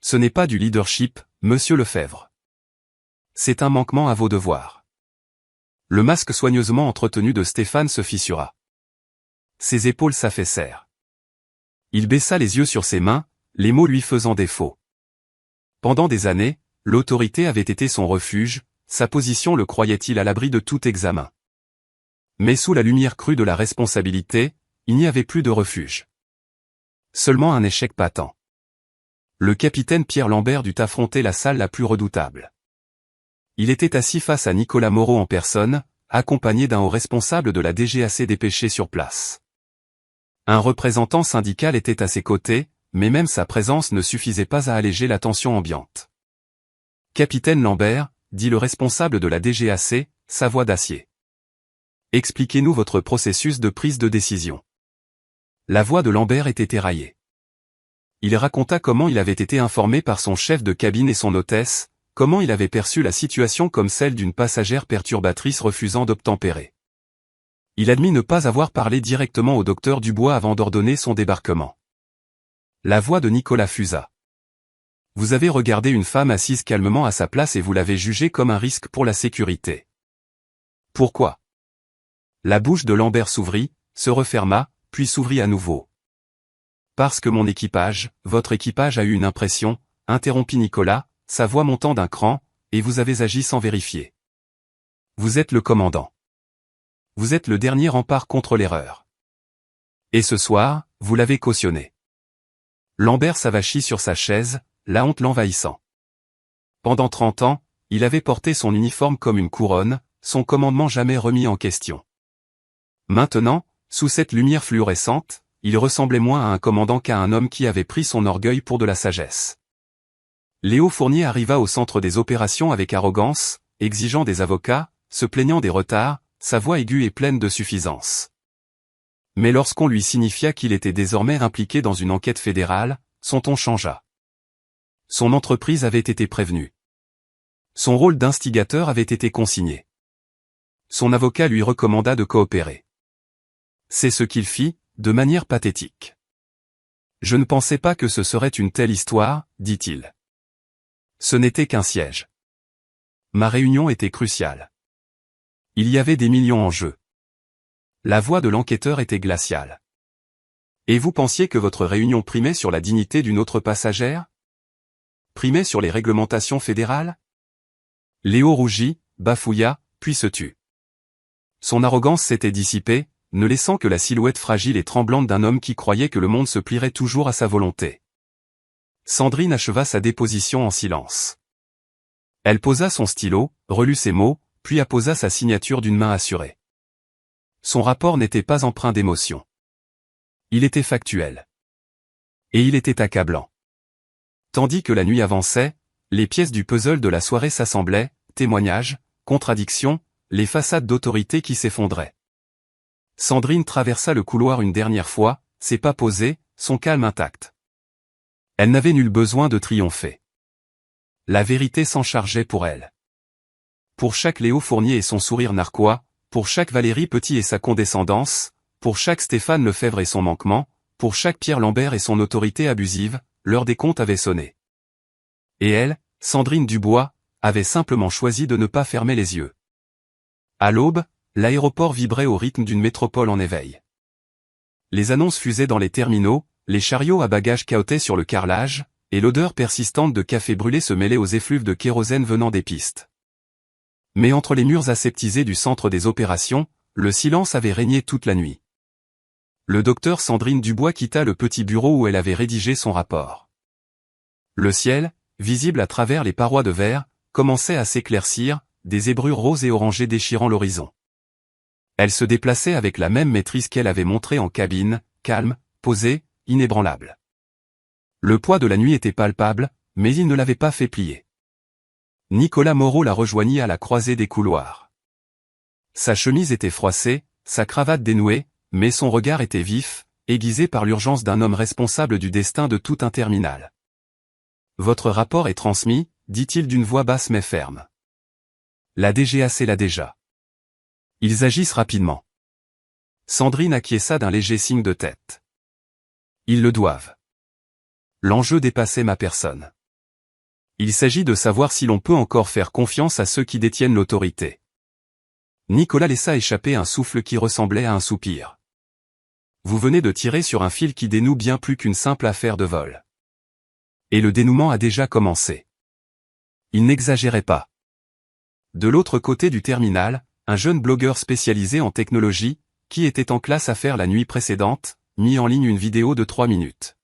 Ce n'est pas du leadership, monsieur Lefebvre. C'est un manquement à vos devoirs. » Le masque soigneusement entretenu de Stéphane se fissura. Ses épaules s'affaissèrent. Il baissa les yeux sur ses mains, les mots lui faisant défaut. Pendant des années, l'autorité avait été son refuge, sa position le croyait-il à l'abri de tout examen. Mais sous la lumière crue de la responsabilité, il n'y avait plus de refuge. Seulement un échec patent. Le capitaine Pierre Lambert dut affronter la salle la plus redoutable. Il était assis face à Nicolas Moreau en personne, accompagné d'un haut responsable de la DGAC dépêché sur place. Un représentant syndical était à ses côtés, mais même sa présence ne suffisait pas à alléger la tension ambiante. « Capitaine Lambert », dit le responsable de la DGAC, sa voix d'acier. « Expliquez-nous votre processus de prise de décision. » La voix de Lambert était éraillée. Il raconta comment il avait été informé par son chef de cabine et son hôtesse, comment il avait perçu la situation comme celle d'une passagère perturbatrice refusant d'obtempérer. Il admit ne pas avoir parlé directement au docteur Dubois avant d'ordonner son débarquement. La voix de Nicolas fusa. « Vous avez regardé une femme assise calmement à sa place et vous l'avez jugée comme un risque pour la sécurité. Pourquoi ?» La bouche de Lambert s'ouvrit, se referma, puis s'ouvrit à nouveau. « Parce que mon équipage, votre équipage a eu une impression, » interrompit Nicolas, sa voix montant d'un cran, « et vous avez agi sans vérifier. Vous êtes le commandant. Vous êtes le dernier rempart contre l'erreur. Et ce soir, vous l'avez cautionné. » Lambert s'avachit sur sa chaise, la honte l'envahissant. Pendant 30 ans, il avait porté son uniforme comme une couronne, son commandement jamais remis en question. Maintenant, sous cette lumière fluorescente, il ressemblait moins à un commandant qu'à un homme qui avait pris son orgueil pour de la sagesse. Léo Fournier arriva au centre des opérations avec arrogance, exigeant des avocats, se plaignant des retards, sa voix aiguë et pleine de suffisance. Mais lorsqu'on lui signifia qu'il était désormais impliqué dans une enquête fédérale, son ton changea. Son entreprise avait été prévenue. Son rôle d'instigateur avait été consigné. Son avocat lui recommanda de coopérer. C'est ce qu'il fit, de manière pathétique. « Je ne pensais pas que ce serait une telle histoire, » dit-il. Ce n'était qu'un siège. Ma réunion était cruciale. Il y avait des millions en jeu. La voix de l'enquêteur était glaciale. Et vous pensiez que votre réunion primait sur la dignité d'une autre passagère? Primait sur les réglementations fédérales? Léo rougit, bafouilla, puis se tut. Son arrogance s'était dissipée, ne laissant que la silhouette fragile et tremblante d'un homme qui croyait que le monde se plierait toujours à sa volonté. Sandrine acheva sa déposition en silence. Elle posa son stylo, relut ses mots, puis apposa sa signature d'une main assurée. Son rapport n'était pas empreint d'émotion. Il était factuel. Et il était accablant. Tandis que la nuit avançait, les pièces du puzzle de la soirée s'assemblaient, témoignages, contradictions, les façades d'autorité qui s'effondraient. Sandrine traversa le couloir une dernière fois, ses pas posés, son calme intact. Elle n'avait nul besoin de triompher. La vérité s'en chargeait pour elle. Pour chaque Léo Fournier et son sourire narquois, pour chaque Valérie Petit et sa condescendance, pour chaque Stéphane Lefebvre et son manquement, pour chaque Pierre Lambert et son autorité abusive, l'heure des comptes avait sonné. Et elle, Sandrine Dubois, avait simplement choisi de ne pas fermer les yeux. À l'aube, l'aéroport vibrait au rythme d'une métropole en éveil. Les annonces fusaient dans les terminaux, les chariots à bagages cahotaient sur le carrelage, et l'odeur persistante de café brûlé se mêlait aux effluves de kérosène venant des pistes. Mais entre les murs aseptisés du centre des opérations, le silence avait régné toute la nuit. Le docteur Sandrine Dubois quitta le petit bureau où elle avait rédigé son rapport. Le ciel, visible à travers les parois de verre, commençait à s'éclaircir, des zébrures roses et orangées déchirant l'horizon. Elle se déplaçait avec la même maîtrise qu'elle avait montrée en cabine, calme, posée, inébranlable. Le poids de la nuit était palpable, mais il ne l'avait pas fait plier. Nicolas Moreau la rejoignit à la croisée des couloirs. Sa chemise était froissée, sa cravate dénouée, mais son regard était vif, aiguisé par l'urgence d'un homme responsable du destin de tout un terminal. « Votre rapport est transmis », dit-il d'une voix basse mais ferme. La DGAC l'a déjà. Ils agissent rapidement. Sandrine acquiesça d'un léger signe de tête. Ils le doivent. L'enjeu dépassait ma personne. Il s'agit de savoir si l'on peut encore faire confiance à ceux qui détiennent l'autorité. Nicolas laissa échapper un souffle qui ressemblait à un soupir. Vous venez de tirer sur un fil qui dénoue bien plus qu'une simple affaire de vol. Et le dénouement a déjà commencé. Il n'exagérait pas. De l'autre côté du terminal, un jeune blogueur spécialisé en technologie, qui était en classe à faire la nuit précédente, mit en ligne une vidéo de 3 minutes.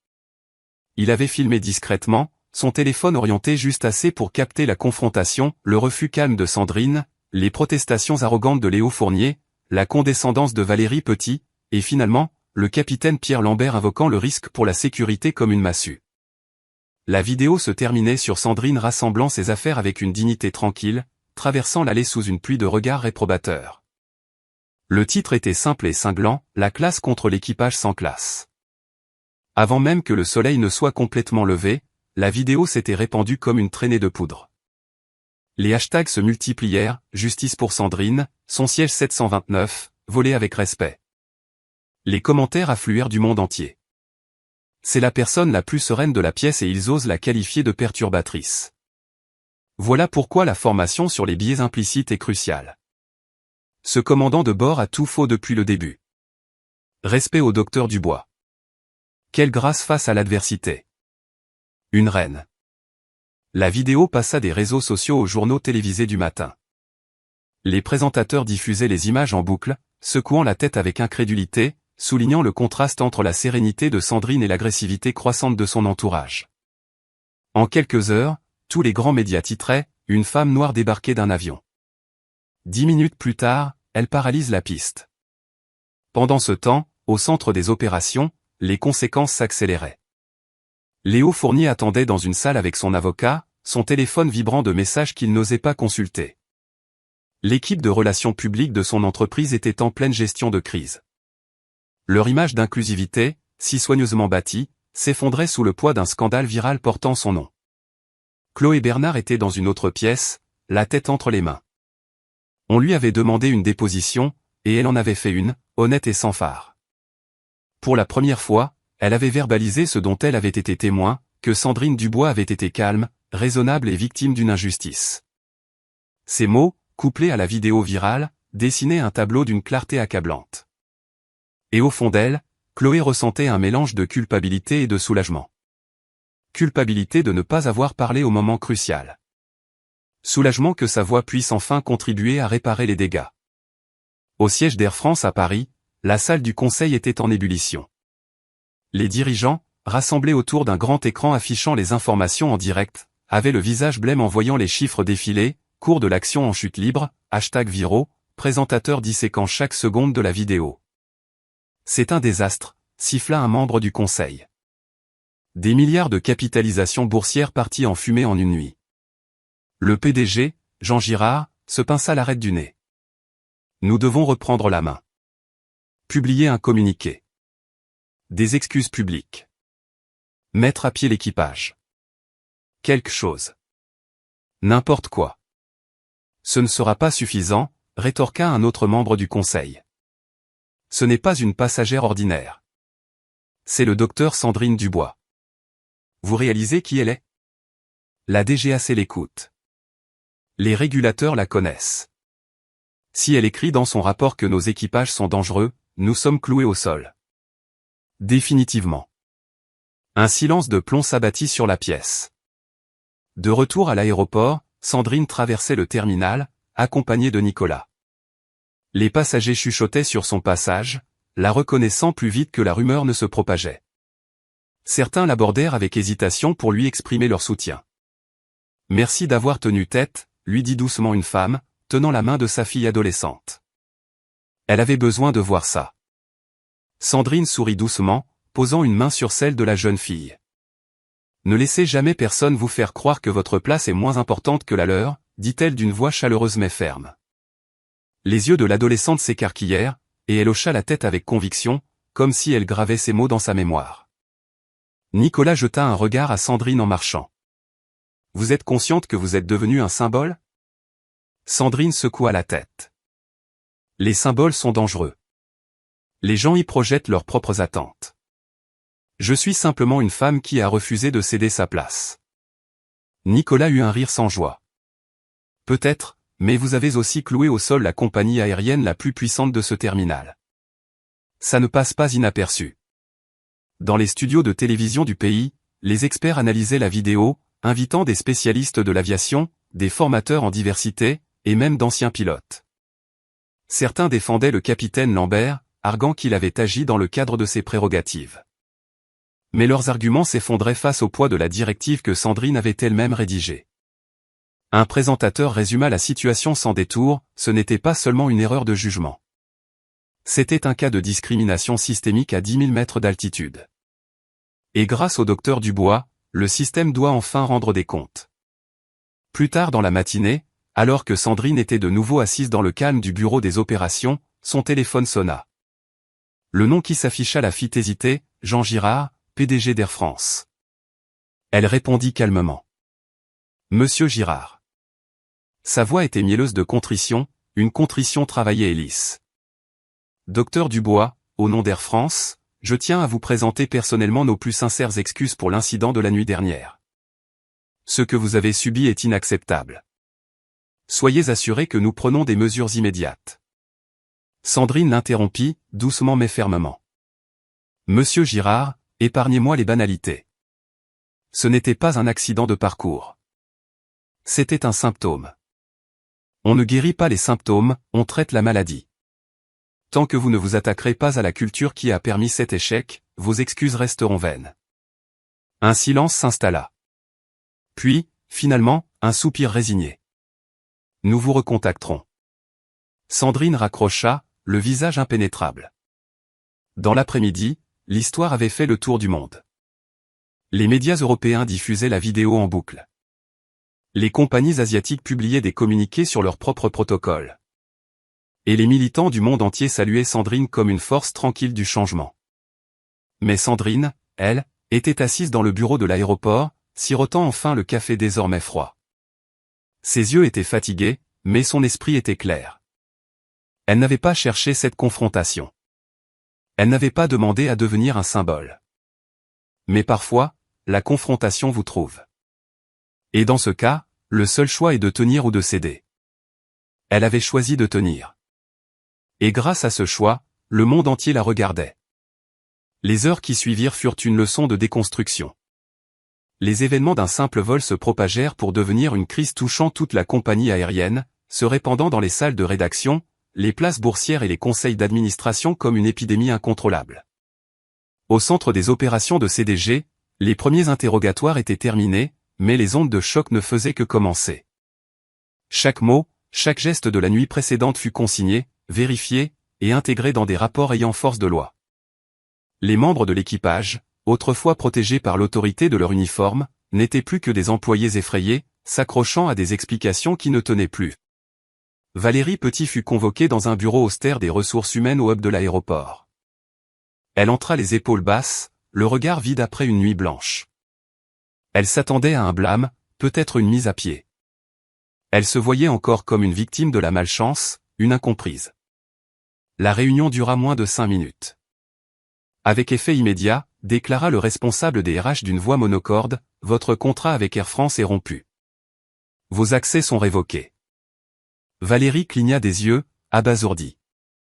Il avait filmé discrètement, son téléphone orienté juste assez pour capter la confrontation, le refus calme de Sandrine, les protestations arrogantes de Léo Fournier, la condescendance de Valérie Petit, et finalement, le capitaine Pierre Lambert invoquant le risque pour la sécurité comme une massue. La vidéo se terminait sur Sandrine rassemblant ses affaires avec une dignité tranquille, traversant l'allée sous une pluie de regards réprobateurs. Le titre était simple et cinglant, la classe contre l'équipage sans classe. Avant même que le soleil ne soit complètement levé, la vidéo s'était répandue comme une traînée de poudre. Les hashtags se multiplièrent, justice pour Sandrine, son siège 729, volé avec respect. Les commentaires affluèrent du monde entier. C'est la personne la plus sereine de la pièce et ils osent la qualifier de perturbatrice. Voilà pourquoi la formation sur les biais implicites est cruciale. Ce commandant de bord a tout faux depuis le début. Respect au docteur Dubois. Quelle grâce face à l'adversité. Une reine. La vidéo passa des réseaux sociaux aux journaux télévisés du matin. Les présentateurs diffusaient les images en boucle, secouant la tête avec incrédulité, soulignant le contraste entre la sérénité de Sandrine et l'agressivité croissante de son entourage. En quelques heures, tous les grands médias titraient « Une femme noire débarquée d'un avion ». 10 minutes plus tard, elle paralyse la piste. Pendant ce temps, au centre des opérations, les conséquences s'accéléraient. Léo Fournier attendait dans une salle avec son avocat, son téléphone vibrant de messages qu'il n'osait pas consulter. L'équipe de relations publiques de son entreprise était en pleine gestion de crise. Leur image d'inclusivité, si soigneusement bâtie, s'effondrait sous le poids d'un scandale viral portant son nom. Chloé Bernard était dans une autre pièce, la tête entre les mains. On lui avait demandé une déposition, et elle en avait fait une, honnête et sans fard. Pour la première fois, elle avait verbalisé ce dont elle avait été témoin, que Sandrine Dubois avait été calme, raisonnable et victime d'une injustice. Ces mots, couplés à la vidéo virale, dessinaient un tableau d'une clarté accablante. Et au fond d'elle, Chloé ressentait un mélange de culpabilité et de soulagement. Culpabilité de ne pas avoir parlé au moment crucial. Soulagement que sa voix puisse enfin contribuer à réparer les dégâts. Au siège d'Air France à Paris, la salle du conseil était en ébullition. Les dirigeants, rassemblés autour d'un grand écran affichant les informations en direct, avaient le visage blême en voyant les chiffres défiler, cours de l'action en chute libre, hashtag viraux, présentateur disséquant chaque seconde de la vidéo. C'est un désastre, siffla un membre du conseil. Des milliards de capitalisation boursière partis en fumée en une nuit. Le PDG, Jean Girard, se pinça l'arête du nez. Nous devons reprendre la main. Publier un communiqué. Des excuses publiques. Mettre à pied l'équipage. Quelque chose. N'importe quoi. Ce ne sera pas suffisant, rétorqua un autre membre du conseil. Ce n'est pas une passagère ordinaire. C'est le docteur Sandrine Dubois. Vous réalisez qui elle est? La DGAC l'écoute. Les régulateurs la connaissent. Si elle écrit dans son rapport que nos équipages sont dangereux, nous sommes cloués au sol. Définitivement. Un silence de plomb s'abattit sur la pièce. De retour à l'aéroport, Sandrine traversait le terminal, accompagné de Nicolas. Les passagers chuchotaient sur son passage, la reconnaissant plus vite que la rumeur ne se propageait. Certains l'abordèrent avec hésitation pour lui exprimer leur soutien. « Merci d'avoir tenu tête », lui dit doucement une femme, tenant la main de sa fille adolescente. Elle avait besoin de voir ça. Sandrine sourit doucement, posant une main sur celle de la jeune fille. « Ne laissez jamais personne vous faire croire que votre place est moins importante que la leur, » dit-elle d'une voix chaleureuse mais ferme. Les yeux de l'adolescente s'écarquillèrent, et elle hocha la tête avec conviction, comme si elle gravait ces mots dans sa mémoire. Nicolas jeta un regard à Sandrine en marchant. « Vous êtes consciente que vous êtes devenue un symbole ?» Sandrine secoua la tête. « Les symboles sont dangereux. Les gens y projettent leurs propres attentes. Je suis simplement une femme qui a refusé de céder sa place. » Nicolas eut un rire sans joie. « Peut-être, mais vous avez aussi cloué au sol la compagnie aérienne la plus puissante de ce terminal. Ça ne passe pas inaperçu. » Dans les studios de télévision du pays, les experts analysaient la vidéo, invitant des spécialistes de l'aviation, des formateurs en diversité, et même d'anciens pilotes. Certains défendaient le capitaine Lambert, arguant qu'il avait agi dans le cadre de ses prérogatives. Mais leurs arguments s'effondraient face au poids de la directive que Sandrine avait elle-même rédigée. Un présentateur résuma la situation sans détour, ce n'était pas seulement une erreur de jugement. C'était un cas de discrimination systémique à 10 000 mètres d'altitude. Et grâce au docteur Dubois, le système doit enfin rendre des comptes. Plus tard dans la matinée, alors que Sandrine était de nouveau assise dans le calme du bureau des opérations, son téléphone sonna. Le nom qui s'afficha la fit hésiter, Jean Girard, PDG d'Air France. Elle répondit calmement. « Monsieur Girard. » Sa voix était mielleuse de contrition, une contrition travaillée et lisse. « Docteur Dubois, au nom d'Air France, je tiens à vous présenter personnellement nos plus sincères excuses pour l'incident de la nuit dernière. Ce que vous avez subi est inacceptable. Soyez assurés que nous prenons des mesures immédiates. » Sandrine l'interrompit, doucement mais fermement. « Monsieur Girard, épargnez-moi les banalités. Ce n'était pas un accident de parcours. C'était un symptôme. On ne guérit pas les symptômes, on traite la maladie. Tant que vous ne vous attaquerez pas à la culture qui a permis cet échec, vos excuses resteront vaines. » Un silence s'installa. Puis, finalement, un soupir résigné. « Nous vous recontacterons. » Sandrine raccrocha, le visage impénétrable. Dans l'après-midi, l'histoire avait fait le tour du monde. Les médias européens diffusaient la vidéo en boucle. Les compagnies asiatiques publiaient des communiqués sur leurs propres protocoles. Et les militants du monde entier saluaient Sandrine comme une force tranquille du changement. Mais Sandrine, elle, était assise dans le bureau de l'aéroport, sirotant enfin le café désormais froid. Ses yeux étaient fatigués, mais son esprit était clair. Elle n'avait pas cherché cette confrontation. Elle n'avait pas demandé à devenir un symbole. Mais parfois, la confrontation vous trouve. Et dans ce cas, le seul choix est de tenir ou de céder. Elle avait choisi de tenir. Et grâce à ce choix, le monde entier la regardait. Les heures qui suivirent furent une leçon de déconstruction. Les événements d'un simple vol se propagèrent pour devenir une crise touchant toute la compagnie aérienne, se répandant dans les salles de rédaction, les places boursières et les conseils d'administration comme une épidémie incontrôlable. Au centre des opérations de CDG, les premiers interrogatoires étaient terminés, mais les ondes de choc ne faisaient que commencer. Chaque mot, chaque geste de la nuit précédente fut consigné, vérifié, et intégré dans des rapports ayant force de loi. Les membres de l'équipage, autrefois protégés par l'autorité de leur uniforme, n'étaient plus que des employés effrayés, s'accrochant à des explications qui ne tenaient plus. Valérie Petit fut convoquée dans un bureau austère des ressources humaines au hub de l'aéroport. Elle entra les épaules basses, le regard vide après une nuit blanche. Elle s'attendait à un blâme, peut-être une mise à pied. Elle se voyait encore comme une victime de la malchance, une incomprise. La réunion dura moins de 5 minutes. Avec effet immédiat, déclara le responsable des RH d'une voix monocorde, « Votre contrat avec Air France est rompu. Vos accès sont révoqués. » Valérie cligna des yeux, abasourdie.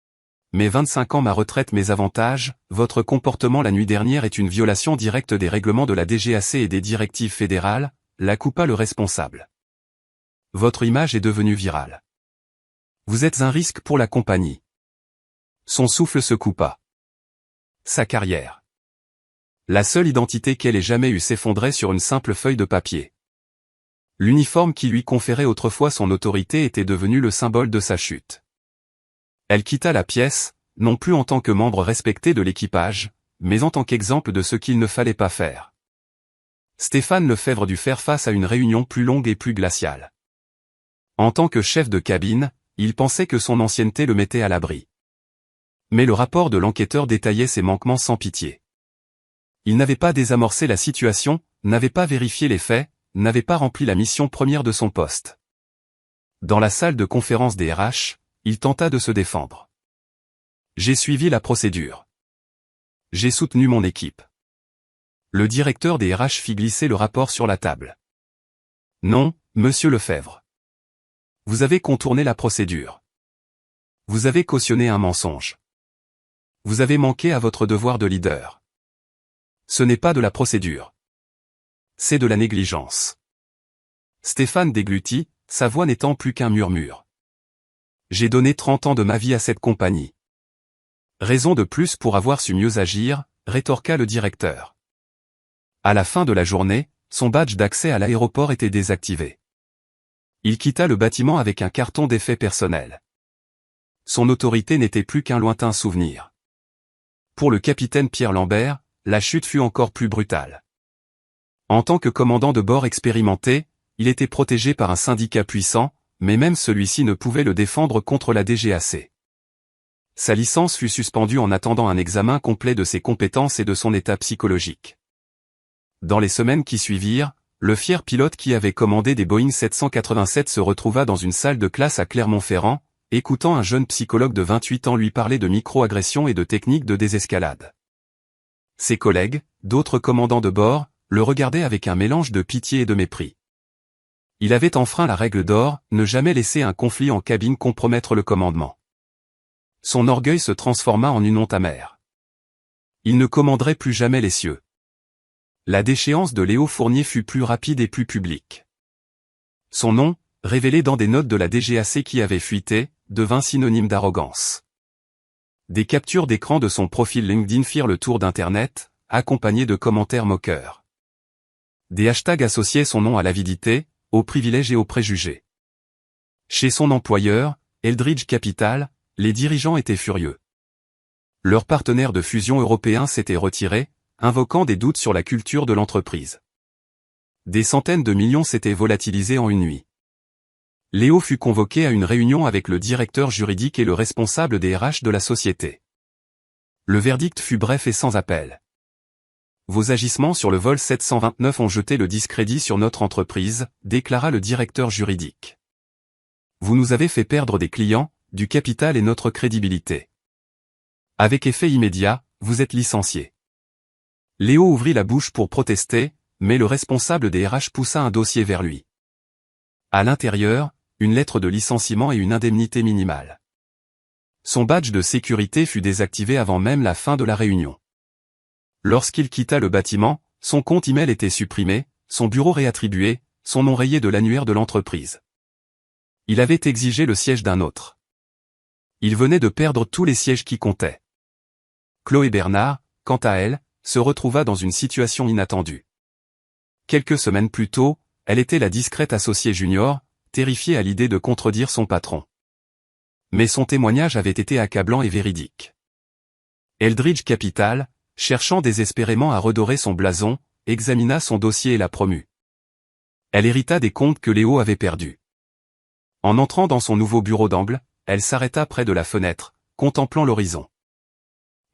« Mes 25 ans, ma retraite, mes avantages, votre comportement la nuit dernière est une violation directe des règlements de la DGAC et des directives fédérales, » la coupa le responsable. « Votre image est devenue virale. Vous êtes un risque pour la compagnie. Son souffle se coupa. Sa carrière. La seule identité qu'elle ait jamais eue s'effondrait sur une simple feuille de papier. L'uniforme qui lui conférait autrefois son autorité était devenu le symbole de sa chute. Elle quitta la pièce, non plus en tant que membre respecté de l'équipage, mais en tant qu'exemple de ce qu'il ne fallait pas faire. Stéphane Lefebvre dut faire face à une réunion plus longue et plus glaciale. En tant que chef de cabine, il pensait que son ancienneté le mettait à l'abri. Mais le rapport de l'enquêteur détaillait ses manquements sans pitié. Il n'avait pas désamorcé la situation, n'avait pas vérifié les faits, n'avait pas rempli la mission première de son poste. Dans la salle de conférence des RH, il tenta de se défendre. J'ai suivi la procédure. J'ai soutenu mon équipe. Le directeur des RH fit glisser le rapport sur la table. Non, monsieur Lefebvre. Vous avez contourné la procédure. Vous avez cautionné un mensonge. Vous avez manqué à votre devoir de leader. Ce n'est pas de la procédure. C'est de la négligence. Stéphane déglutit, sa voix n'étant plus qu'un murmure. J'ai donné 30 ans de ma vie à cette compagnie. Raison de plus pour avoir su mieux agir, rétorqua le directeur. À la fin de la journée, son badge d'accès à l'aéroport était désactivé. Il quitta le bâtiment avec un carton d'effets personnels. Son autorité n'était plus qu'un lointain souvenir. Pour le capitaine Pierre Lambert, la chute fut encore plus brutale. En tant que commandant de bord expérimenté, il était protégé par un syndicat puissant, mais même celui-ci ne pouvait le défendre contre la DGAC. Sa licence fut suspendue en attendant un examen complet de ses compétences et de son état psychologique. Dans les semaines qui suivirent, le fier pilote qui avait commandé des Boeing 787 se retrouva dans une salle de classe à Clermont-Ferrand, écoutant un jeune psychologue de 28 ans lui parler de micro-agressions et de techniques de désescalade. Ses collègues, d'autres commandants de bord, le regardaient avec un mélange de pitié et de mépris. Il avait enfreint la règle d'or, ne jamais laisser un conflit en cabine compromettre le commandement. Son orgueil se transforma en une honte amère. Il ne commanderait plus jamais les cieux. La déchéance de Léo Fournier fut plus rapide et plus publique. Son nom, révélé dans des notes de la DGAC qui avaient fuité, devint synonyme d'arrogance. Des captures d'écran de son profil LinkedIn firent le tour d'Internet, accompagnés de commentaires moqueurs. Des hashtags associaient son nom à l'avidité, aux privilèges et aux préjugés. Chez son employeur, Eldridge Capital, les dirigeants étaient furieux. Leur partenaire de fusion européen s'était retiré, invoquant des doutes sur la culture de l'entreprise. Des centaines de millions s'étaient volatilisés en une nuit. Léo fut convoqué à une réunion avec le directeur juridique et le responsable des RH de la société. Le verdict fut bref et sans appel. Vos agissements sur le vol 729 ont jeté le discrédit sur notre entreprise, déclara le directeur juridique. Vous nous avez fait perdre des clients, du capital et notre crédibilité. Avec effet immédiat, vous êtes licencié. Léo ouvrit la bouche pour protester, mais le responsable des RH poussa un dossier vers lui. À l'intérieur, une lettre de licenciement et une indemnité minimale. Son badge de sécurité fut désactivé avant même la fin de la réunion. Lorsqu'il quitta le bâtiment, son compte email était supprimé, son bureau réattribué, son nom rayé de l'annuaire de l'entreprise. Il avait exigé le siège d'un autre. Il venait de perdre tous les sièges qui comptaient. Chloé Bernard, quant à elle, se retrouva dans une situation inattendue. Quelques semaines plus tôt, elle était la discrète associée junior, terrifiée à l'idée de contredire son patron. Mais son témoignage avait été accablant et véridique. Eldridge Capital, cherchant désespérément à redorer son blason, examina son dossier et la promut. Elle hérita des comptes que Léo avait perdus. En entrant dans son nouveau bureau d'angle, elle s'arrêta près de la fenêtre, contemplant l'horizon.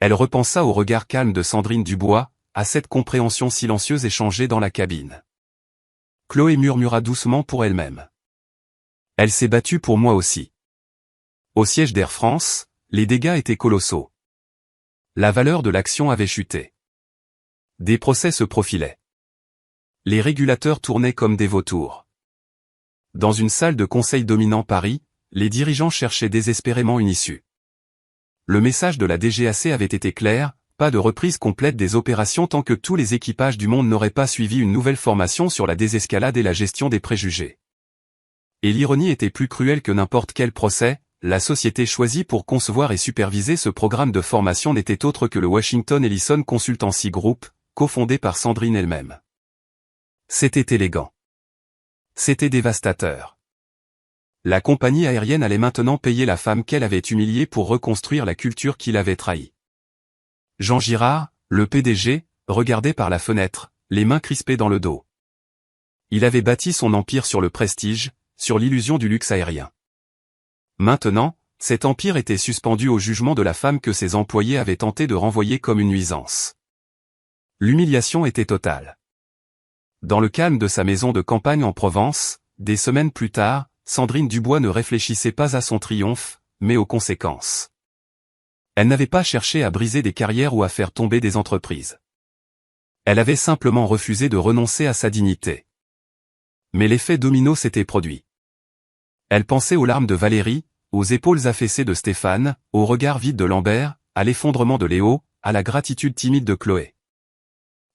Elle repensa au regard calme de Sandrine Dubois, à cette compréhension silencieuse échangée dans la cabine. Chloé murmura doucement pour elle-même. Elle s'est battue pour moi aussi. Au siège d'Air France, les dégâts étaient colossaux. La valeur de l'action avait chuté. Des procès se profilaient. Les régulateurs tournaient comme des vautours. Dans une salle de conseil dominant Paris, les dirigeants cherchaient désespérément une issue. Le message de la DGAC avait été clair, pas de reprise complète des opérations tant que tous les équipages du monde n'auraient pas suivi une nouvelle formation sur la désescalade et la gestion des préjugés. Et l'ironie était plus cruelle que n'importe quel procès, la société choisie pour concevoir et superviser ce programme de formation n'était autre que le Washington Ellison Consultancy Group, cofondé par Sandrine elle-même. C'était élégant. C'était dévastateur. La compagnie aérienne allait maintenant payer la femme qu'elle avait humiliée pour reconstruire la culture qui l'avait trahie. Jean Girard, le PDG, regardait par la fenêtre, les mains crispées dans le dos. Il avait bâti son empire sur le prestige, sur l'illusion du luxe aérien. Maintenant, cet empire était suspendu au jugement de la femme que ses employés avaient tenté de renvoyer comme une nuisance. L'humiliation était totale. Dans le calme de sa maison de campagne en Provence, des semaines plus tard, Sandrine Dubois ne réfléchissait pas à son triomphe, mais aux conséquences. Elle n'avait pas cherché à briser des carrières ou à faire tomber des entreprises. Elle avait simplement refusé de renoncer à sa dignité. Mais l'effet domino s'était produit. Elle pensait aux larmes de Valérie, aux épaules affaissées de Stéphane, au regard vide de Lambert, à l'effondrement de Léo, à la gratitude timide de Chloé.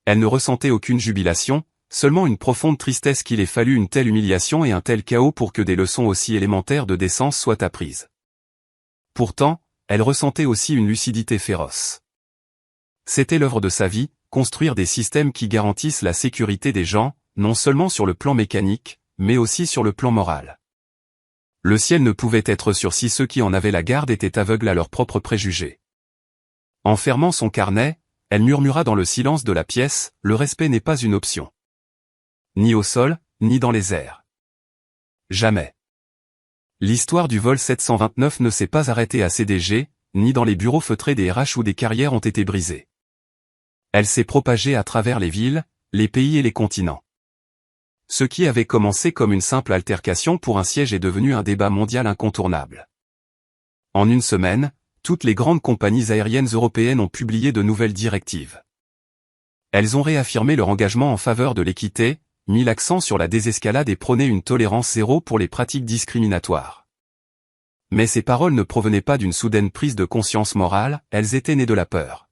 Elle ne ressentait aucune jubilation, seulement une profonde tristesse qu'il ait fallu une telle humiliation et un tel chaos pour que des leçons aussi élémentaires de décence soient apprises. Pourtant, elle ressentait aussi une lucidité féroce. C'était l'œuvre de sa vie, construire des systèmes qui garantissent la sécurité des gens, non seulement sur le plan mécanique, mais aussi sur le plan moral. Le ciel ne pouvait être sûr si ceux qui en avaient la garde étaient aveugles à leurs propres préjugés. En fermant son carnet, elle murmura dans le silence de la pièce, le respect n'est pas une option. Ni au sol, ni dans les airs. Jamais. L'histoire du vol 729 ne s'est pas arrêtée à CDG, ni dans les bureaux feutrés des RH où des carrières ont été brisées. Elle s'est propagée à travers les villes, les pays et les continents. Ce qui avait commencé comme une simple altercation pour un siège est devenu un débat mondial incontournable. En une semaine, toutes les grandes compagnies aériennes européennes ont publié de nouvelles directives. Elles ont réaffirmé leur engagement en faveur de l'équité, mis l'accent sur la désescalade et prôné une tolérance zéro pour les pratiques discriminatoires. Mais ces paroles ne provenaient pas d'une soudaine prise de conscience morale, elles étaient nées de la peur.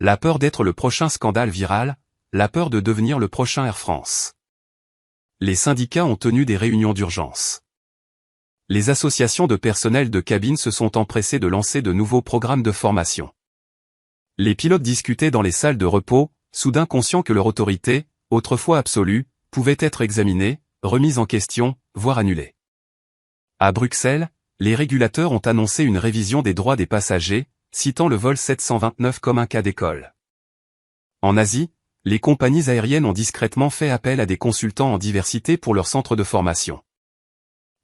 La peur d'être le prochain scandale viral, la peur de devenir le prochain Air France. Les syndicats ont tenu des réunions d'urgence. Les associations de personnel de cabine se sont empressées de lancer de nouveaux programmes de formation. Les pilotes discutaient dans les salles de repos, soudain conscients que leur autorité, autrefois absolue, pouvait être examinée, remise en question, voire annulée. À Bruxelles, les régulateurs ont annoncé une révision des droits des passagers, citant le vol 729 comme un cas d'école. En Asie, les compagnies aériennes ont discrètement fait appel à des consultants en diversité pour leur centre de formation.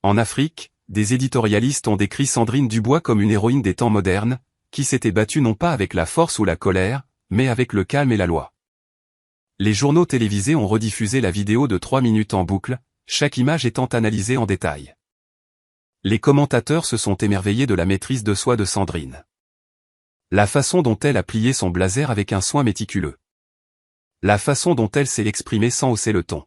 En Afrique, des éditorialistes ont décrit Sandrine Dubois comme une héroïne des temps modernes, qui s'était battue non pas avec la force ou la colère, mais avec le calme et la loi. Les journaux télévisés ont rediffusé la vidéo de 3 minutes en boucle, chaque image étant analysée en détail. Les commentateurs se sont émerveillés de la maîtrise de soi de Sandrine. La façon dont elle a plié son blazer avec un soin méticuleux. La façon dont elle s'est exprimée sans hausser le ton.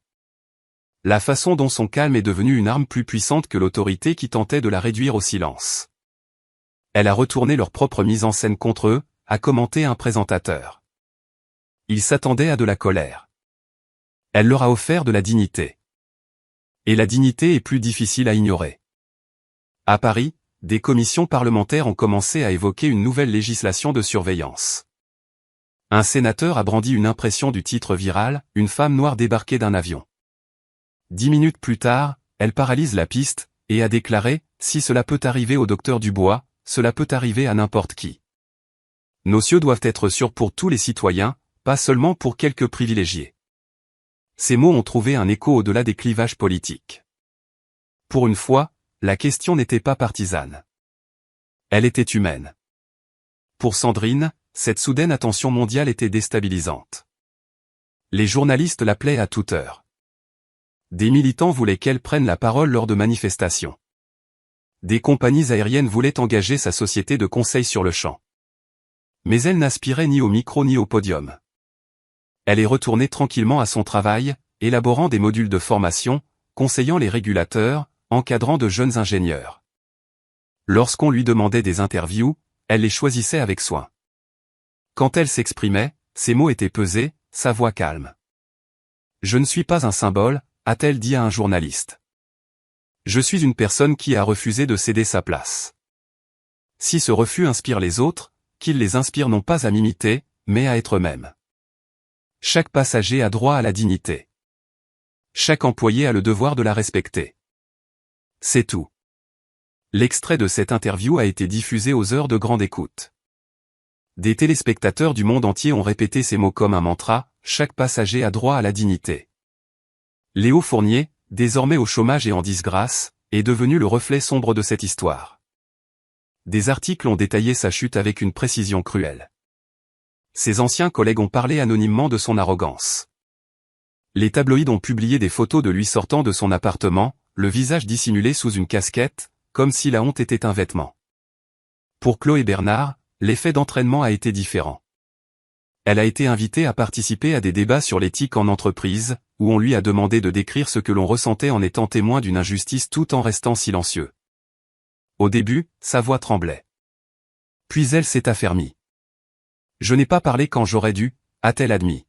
La façon dont son calme est devenu une arme plus puissante que l'autorité qui tentait de la réduire au silence. Elle a retourné leur propre mise en scène contre eux, a commenté un présentateur. Ils s'attendaient à de la colère. Elle leur a offert de la dignité. Et la dignité est plus difficile à ignorer. À Paris, des commissions parlementaires ont commencé à évoquer une nouvelle législation de surveillance. Un sénateur a brandi une impression du titre viral, une femme noire débarquée d'un avion. 10 minutes plus tard, elle paralyse la piste, et a déclaré, si cela peut arriver au docteur Dubois, cela peut arriver à n'importe qui. Nos cieux doivent être sûrs pour tous les citoyens, pas seulement pour quelques privilégiés. Ces mots ont trouvé un écho au-delà des clivages politiques. Pour une fois, la question n'était pas partisane. Elle était humaine. Pour Sandrine, cette soudaine attention mondiale était déstabilisante. Les journalistes l'appelaient à toute heure. Des militants voulaient qu'elle prenne la parole lors de manifestations. Des compagnies aériennes voulaient engager sa société de conseil sur le champ. Mais elle n'aspirait ni au micro ni au podium. Elle est retournée tranquillement à son travail, élaborant des modules de formation, conseillant les régulateurs, encadrant de jeunes ingénieurs. Lorsqu'on lui demandait des interviews, elle les choisissait avec soin. Quand elle s'exprimait, ses mots étaient pesés, sa voix calme. « Je ne suis pas un symbole », a-t-elle dit à un journaliste. Je suis une personne qui a refusé de céder sa place. Si ce refus inspire les autres, qu'il les inspire non pas à m'imiter, mais à être eux-mêmes. Chaque passager a droit à la dignité. Chaque employé a le devoir de la respecter. C'est tout. L'extrait de cette interview a été diffusé aux heures de grande écoute. Des téléspectateurs du monde entier ont répété ces mots comme un mantra, chaque passager a droit à la dignité. Léo Fournier, désormais au chômage et en disgrâce, est devenu le reflet sombre de cette histoire. Des articles ont détaillé sa chute avec une précision cruelle. Ses anciens collègues ont parlé anonymement de son arrogance. Les tabloïds ont publié des photos de lui sortant de son appartement, le visage dissimulé sous une casquette, comme si la honte était un vêtement. Pour Chloé Bernard, l'effet d'entraînement a été différent. Elle a été invitée à participer à des débats sur l'éthique en entreprise, où on lui a demandé de décrire ce que l'on ressentait en étant témoin d'une injustice tout en restant silencieux. Au début, sa voix tremblait. Puis elle s'est affermie. Je n'ai pas parlé quand j'aurais dû, a-t-elle admis.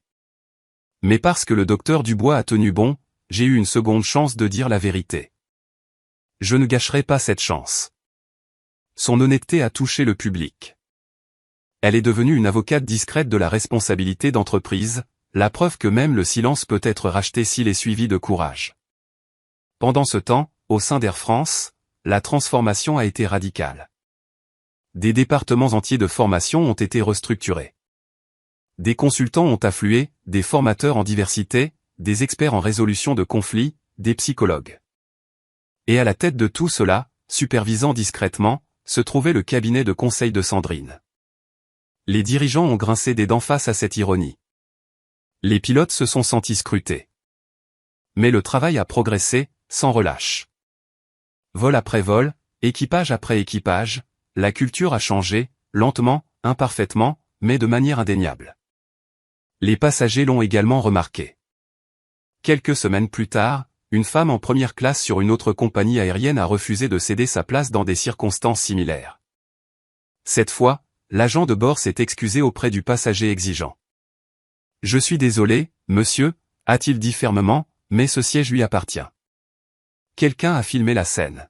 Mais parce que le docteur Dubois a tenu bon, j'ai eu une seconde chance de dire la vérité. Je ne gâcherai pas cette chance. Son honnêteté a touché le public. Elle est devenue une avocate discrète de la responsabilité d'entreprise, la preuve que même le silence peut être racheté s'il est suivi de courage. Pendant ce temps, au sein d'Air France, la transformation a été radicale. Des départements entiers de formation ont été restructurés. Des consultants ont afflué, des formateurs en diversité, des experts en résolution de conflits, des psychologues. Et à la tête de tout cela, supervisant discrètement, se trouvait le cabinet de conseil de Sandrine. Les dirigeants ont grincé des dents face à cette ironie. Les pilotes se sont sentis scrutés. Mais le travail a progressé, sans relâche. Vol après vol, équipage après équipage, la culture a changé, lentement, imparfaitement, mais de manière indéniable. Les passagers l'ont également remarqué. Quelques semaines plus tard, une femme en première classe sur une autre compagnie aérienne a refusé de céder sa place dans des circonstances similaires. Cette fois, l'agent de bord s'est excusé auprès du passager exigeant. « Je suis désolé, monsieur », a-t-il dit fermement, mais ce siège lui appartient. Quelqu'un a filmé la scène.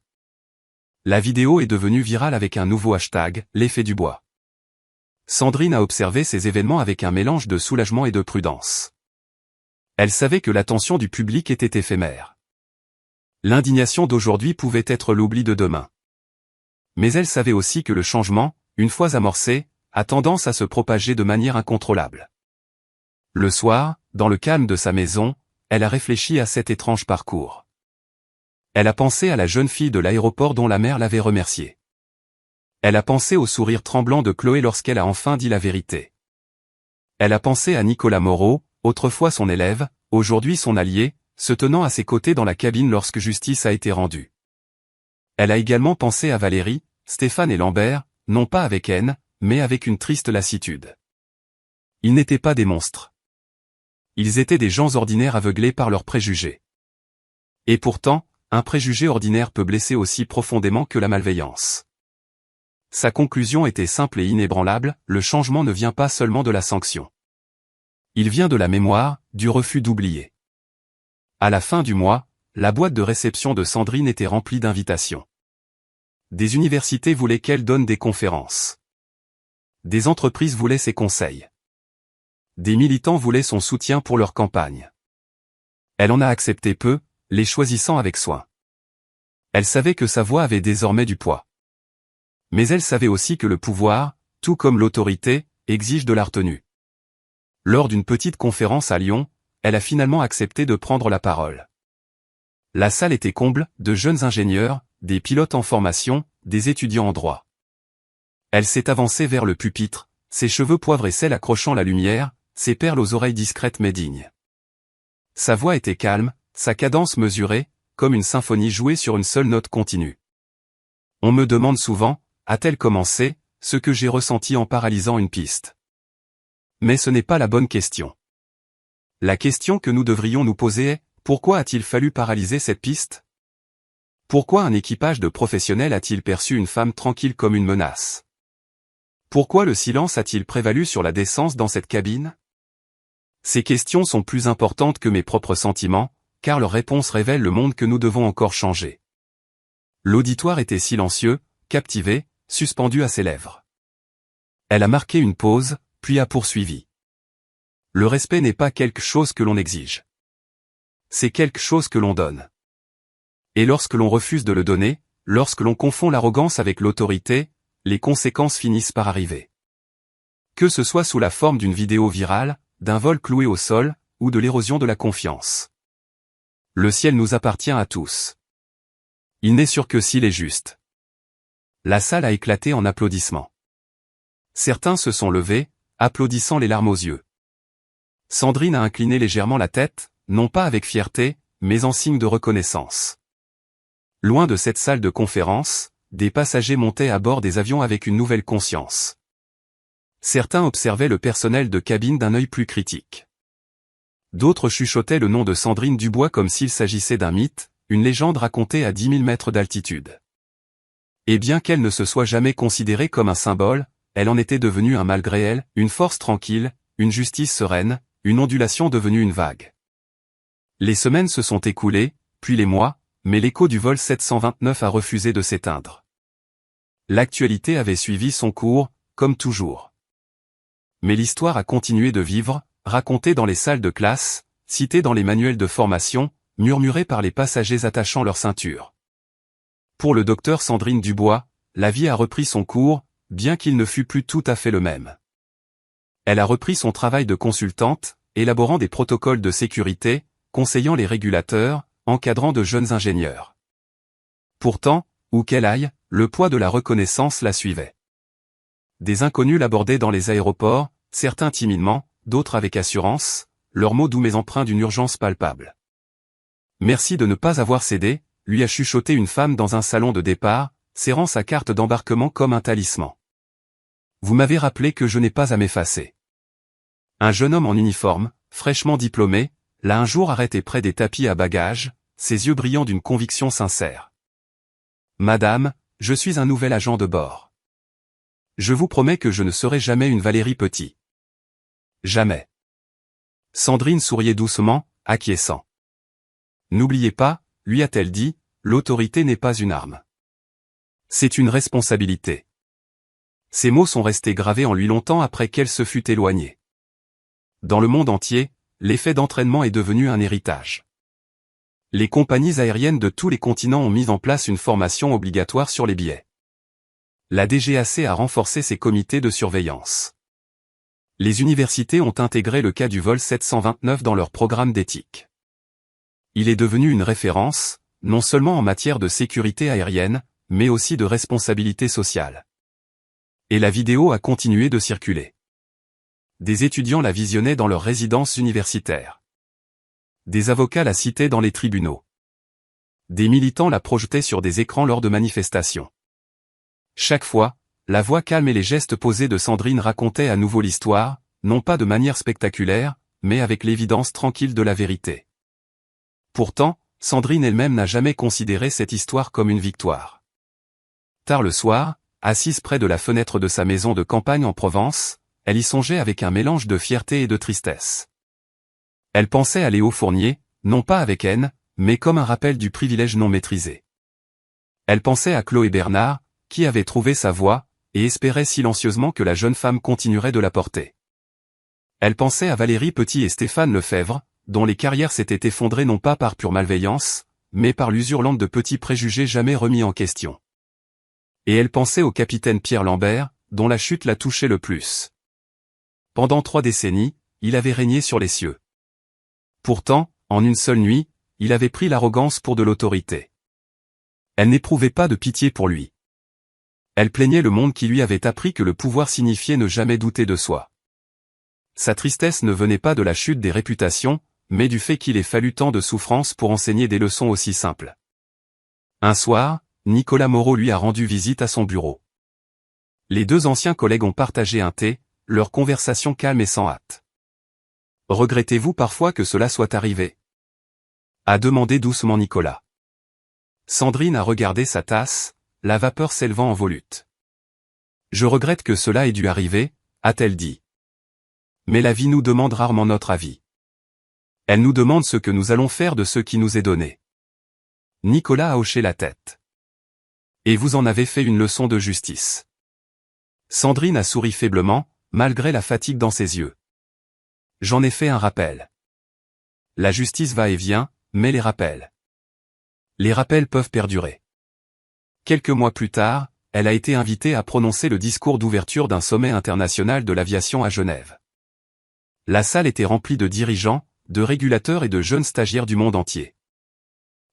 La vidéo est devenue virale avec un nouveau hashtag, l'effet Dubois. Sandrine a observé ces événements avec un mélange de soulagement et de prudence. Elle savait que l'attention du public était éphémère. L'indignation d'aujourd'hui pouvait être l'oubli de demain. Mais elle savait aussi que le changement, une fois amorcé, a tendance à se propager de manière incontrôlable. Le soir, dans le calme de sa maison, elle a réfléchi à cet étrange parcours. Elle a pensé à la jeune fille de l'aéroport dont la mère l'avait remerciée. Elle a pensé au sourire tremblant de Chloé lorsqu'elle a enfin dit la vérité. Elle a pensé à Nicolas Moreau, autrefois son élève, aujourd'hui son allié, se tenant à ses côtés dans la cabine lorsque justice a été rendue. Elle a également pensé à Valérie, Stéphane et Lambert, non pas avec haine, mais avec une triste lassitude. Ils n'étaient pas des monstres. Ils étaient des gens ordinaires aveuglés par leurs préjugés. Et pourtant, un préjugé ordinaire peut blesser aussi profondément que la malveillance. Sa conclusion était simple et inébranlable, le changement ne vient pas seulement de la sanction. Il vient de la mémoire, du refus d'oublier. À la fin du mois, la boîte de réception de Sandrine était remplie d'invitations. Des universités voulaient qu'elle donne des conférences. Des entreprises voulaient ses conseils. Des militants voulaient son soutien pour leur campagne. Elle en a accepté peu, les choisissant avec soin. Elle savait que sa voix avait désormais du poids. Mais elle savait aussi que le pouvoir, tout comme l'autorité, exige de la retenue. Lors d'une petite conférence à Lyon, elle a finalement accepté de prendre la parole. La salle était comble, de jeunes ingénieurs, des pilotes en formation, des étudiants en droit. Elle s'est avancée vers le pupitre, ses cheveux poivre et sel accrochant la lumière, ses perles aux oreilles discrètes mais dignes. Sa voix était calme, sa cadence mesurée, comme une symphonie jouée sur une seule note continue. On me demande souvent, a-t-elle commencé, ce que j'ai ressenti en paralysant une piste. Mais ce n'est pas la bonne question. La question que nous devrions nous poser est, pourquoi a-t-il fallu paralyser cette piste? Pourquoi un équipage de professionnels a-t-il perçu une femme tranquille comme une menace? Pourquoi le silence a-t-il prévalu sur la décence dans cette cabine? Ces questions sont plus importantes que mes propres sentiments, car leurs réponses révèlent le monde que nous devons encore changer. L'auditoire était silencieux, captivé, suspendu à ses lèvres. Elle a marqué une pause, puis a poursuivi. Le respect n'est pas quelque chose que l'on exige. C'est quelque chose que l'on donne. Et lorsque l'on refuse de le donner, lorsque l'on confond l'arrogance avec l'autorité, les conséquences finissent par arriver. Que ce soit sous la forme d'une vidéo virale, d'un vol cloué au sol, ou de l'érosion de la confiance. Le ciel nous appartient à tous. Il n'est sûr que s'il est juste. La salle a éclaté en applaudissements. Certains se sont levés, applaudissant les larmes aux yeux. Sandrine a incliné légèrement la tête, non pas avec fierté, mais en signe de reconnaissance. Loin de cette salle de conférence, des passagers montaient à bord des avions avec une nouvelle conscience. Certains observaient le personnel de cabine d'un œil plus critique. D'autres chuchotaient le nom de Sandrine Dubois comme s'il s'agissait d'un mythe, une légende racontée à 10 000 mètres d'altitude. Et bien qu'elle ne se soit jamais considérée comme un symbole, elle en était devenue un malgré elle, une force tranquille, une justice sereine, une ondulation devenue une vague. Les semaines se sont écoulées, puis les mois, mais l'écho du vol 729 a refusé de s'éteindre. L'actualité avait suivi son cours, comme toujours. Mais l'histoire a continué de vivre, racontée dans les salles de classe, citée dans les manuels de formation, murmurée par les passagers attachant leur ceinture. Pour le docteur Sandrine Dubois, la vie a repris son cours, bien qu'il ne fût plus tout à fait le même. Elle a repris son travail de consultante, élaborant des protocoles de sécurité, conseillant les régulateurs, encadrant de jeunes ingénieurs. Pourtant, où qu'elle aille, le poids de la reconnaissance la suivait. Des inconnus l'abordaient dans les aéroports, certains timidement, d'autres avec assurance, leurs mots doux mais empreints d'une urgence palpable. Merci de ne pas avoir cédé, lui a chuchoté une femme dans un salon de départ, serrant sa carte d'embarquement comme un talisman. Vous m'avez rappelé que je n'ai pas à m'effacer. Un jeune homme en uniforme, fraîchement diplômé, l'a un jour arrêté près des tapis à bagages, ses yeux brillant d'une conviction sincère. Madame, je suis un nouvel agent de bord. Je vous promets que je ne serai jamais une Valérie Petit. Jamais. Sandrine souriait doucement, acquiesçant. N'oubliez pas, lui a-t-elle dit, l'autorité n'est pas une arme. C'est une responsabilité. Ces mots sont restés gravés en lui longtemps après qu'elle se fût éloignée. Dans le monde entier, l'effet d'entraînement est devenu un héritage. Les compagnies aériennes de tous les continents ont mis en place une formation obligatoire sur les billets. La DGAC a renforcé ses comités de surveillance. Les universités ont intégré le cas du vol 729 dans leur programme d'éthique. Il est devenu une référence, non seulement en matière de sécurité aérienne, mais aussi de responsabilité sociale. Et la vidéo a continué de circuler. Des étudiants la visionnaient dans leurs résidences universitaires. Des avocats la citaient dans les tribunaux. Des militants la projetaient sur des écrans lors de manifestations. Chaque fois, la voix calme et les gestes posés de Sandrine racontaient à nouveau l'histoire, non pas de manière spectaculaire, mais avec l'évidence tranquille de la vérité. Pourtant, Sandrine elle-même n'a jamais considéré cette histoire comme une victoire. Tard le soir, assise près de la fenêtre de sa maison de campagne en Provence, elle y songeait avec un mélange de fierté et de tristesse. Elle pensait à Léo Fournier, non pas avec haine, mais comme un rappel du privilège non maîtrisé. Elle pensait à Chloé Bernard, qui avait trouvé sa voie, et espérait silencieusement que la jeune femme continuerait de la porter. Elle pensait à Valérie Petit et Stéphane Lefebvre, dont les carrières s'étaient effondrées non pas par pure malveillance, mais par l'usure lente de petits préjugés jamais remis en question. Et elle pensait au capitaine Pierre Lambert, dont la chute la touchait le plus. Pendant 3 décennies, il avait régné sur les cieux. Pourtant, en une seule nuit, il avait pris l'arrogance pour de l'autorité. Elle n'éprouvait pas de pitié pour lui. Elle plaignait le monde qui lui avait appris que le pouvoir signifiait ne jamais douter de soi. Sa tristesse ne venait pas de la chute des réputations, mais du fait qu'il ait fallu tant de souffrance pour enseigner des leçons aussi simples. Un soir, Nicolas Moreau lui a rendu visite à son bureau. Les 2 anciens collègues ont partagé un thé, leur conversation calme et sans hâte. « Regrettez-vous parfois que cela soit arrivé ?» a demandé doucement Nicolas. Sandrine a regardé sa tasse, la vapeur s'élevant en volute. « Je regrette que cela ait dû arriver, » a-t-elle dit. Mais la vie nous demande rarement notre avis. Elle nous demande ce que nous allons faire de ce qui nous est donné. Nicolas a hoché la tête. Et vous en avez fait une leçon de justice. Sandrine a souri faiblement, malgré la fatigue dans ses yeux. J'en ai fait un rappel. La justice va et vient, mais les rappels peuvent perdurer. Quelques mois plus tard, elle a été invitée à prononcer le discours d'ouverture d'un sommet international de l'aviation à Genève. La salle était remplie de dirigeants, de régulateurs et de jeunes stagiaires du monde entier.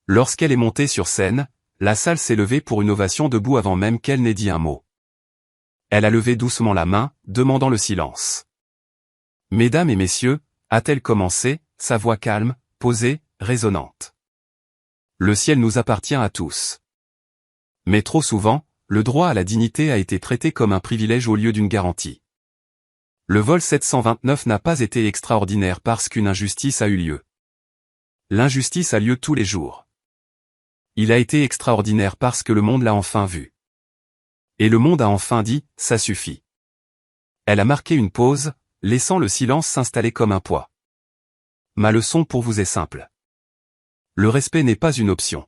Lorsqu'elle est montée sur scène, la salle s'est levée pour une ovation debout avant même qu'elle n'ait dit un mot. Elle a levé doucement la main, demandant le silence. « Mesdames et messieurs », a-t-elle commencé, sa voix calme, posée, résonnante. Le ciel nous appartient à tous. Mais trop souvent, le droit à la dignité a été traité comme un privilège au lieu d'une garantie. Le vol 729 n'a pas été extraordinaire parce qu'une injustice a eu lieu. L'injustice a lieu tous les jours. Il a été extraordinaire parce que le monde l'a enfin vu. Et le monde a enfin dit, ça suffit. Elle a marqué une pause, laissant le silence s'installer comme un poids. Ma leçon pour vous est simple. Le respect n'est pas une option.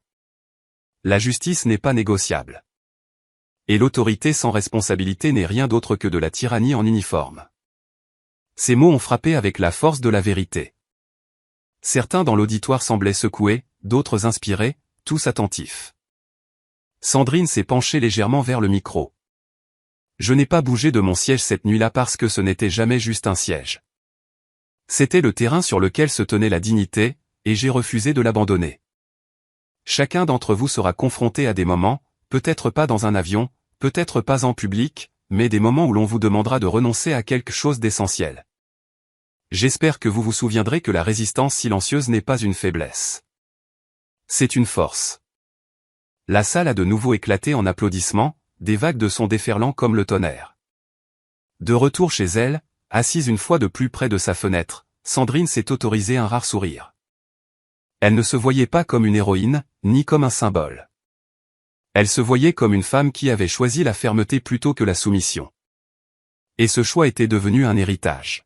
La justice n'est pas négociable. Et l'autorité sans responsabilité n'est rien d'autre que de la tyrannie en uniforme. Ces mots ont frappé avec la force de la vérité. Certains dans l'auditoire semblaient secoués, d'autres inspirés, tous attentifs. Sandrine s'est penchée légèrement vers le micro. Je n'ai pas bougé de mon siège cette nuit-là parce que ce n'était jamais juste un siège. C'était le terrain sur lequel se tenait la dignité, et j'ai refusé de l'abandonner. Chacun d'entre vous sera confronté à des moments, peut-être pas dans un avion, peut-être pas en public, mais des moments où l'on vous demandera de renoncer à quelque chose d'essentiel. J'espère que vous vous souviendrez que la résistance silencieuse n'est pas une faiblesse. C'est une force. La salle a de nouveau éclaté en applaudissements, des vagues de sons déferlant comme le tonnerre. De retour chez elle, assise une fois de plus près de sa fenêtre, Sandrine s'est autorisée un rare sourire. Elle ne se voyait pas comme une héroïne, ni comme un symbole. Elle se voyait comme une femme qui avait choisi la fermeté plutôt que la soumission. Et ce choix était devenu un héritage.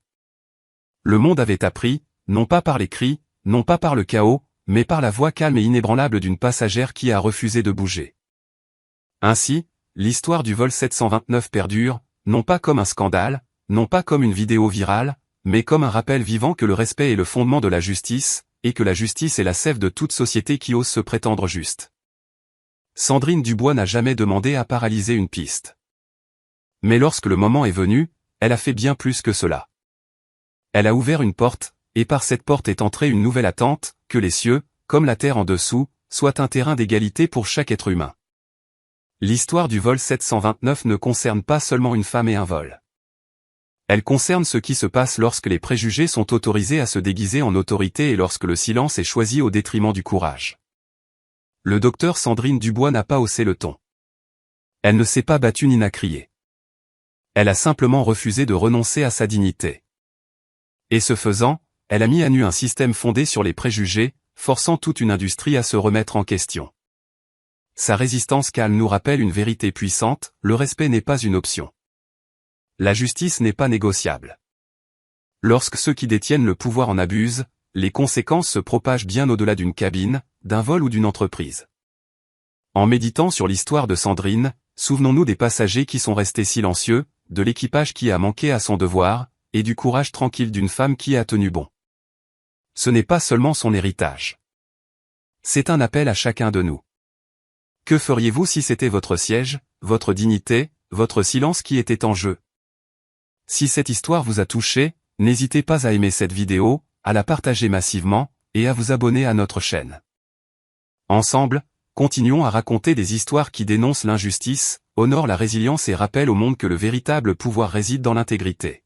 Le monde avait appris, non pas par les cris, non pas par le chaos, mais par la voix calme et inébranlable d'une passagère qui a refusé de bouger. Ainsi, l'histoire du vol 729 perdure, non pas comme un scandale, non pas comme une vidéo virale, mais comme un rappel vivant que le respect est le fondement de la justice, et que la justice est la sève de toute société qui ose se prétendre juste. Sandrine Dubois n'a jamais demandé à paralyser une piste. Mais lorsque le moment est venu, elle a fait bien plus que cela. Elle a ouvert une porte, et par cette porte est entrée une nouvelle attente, que les cieux, comme la terre en dessous, soient un terrain d'égalité pour chaque être humain. L'histoire du vol 729 ne concerne pas seulement une femme et un vol. Elle concerne ce qui se passe lorsque les préjugés sont autorisés à se déguiser en autorité et lorsque le silence est choisi au détriment du courage. Le docteur Sandrine Dubois n'a pas haussé le ton. Elle ne s'est pas battue ni n'a crié. Elle a simplement refusé de renoncer à sa dignité. Et ce faisant, elle a mis à nu un système fondé sur les préjugés, forçant toute une industrie à se remettre en question. Sa résistance calme nous rappelle une vérité puissante, le respect n'est pas une option. La justice n'est pas négociable. Lorsque ceux qui détiennent le pouvoir en abusent, les conséquences se propagent bien au-delà d'une cabine, d'un vol ou d'une entreprise. En méditant sur l'histoire de Sandrine, souvenons-nous des passagers qui sont restés silencieux, de l'équipage qui a manqué à son devoir, et du courage tranquille d'une femme qui a tenu bon. Ce n'est pas seulement son héritage. C'est un appel à chacun de nous. Que feriez-vous si c'était votre siège, votre dignité, votre silence qui était en jeu? Si cette histoire vous a touché, n'hésitez pas à aimer cette vidéo, à la partager massivement, et à vous abonner à notre chaîne. Ensemble, continuons à raconter des histoires qui dénoncent l'injustice, honorent la résilience et rappellent au monde que le véritable pouvoir réside dans l'intégrité.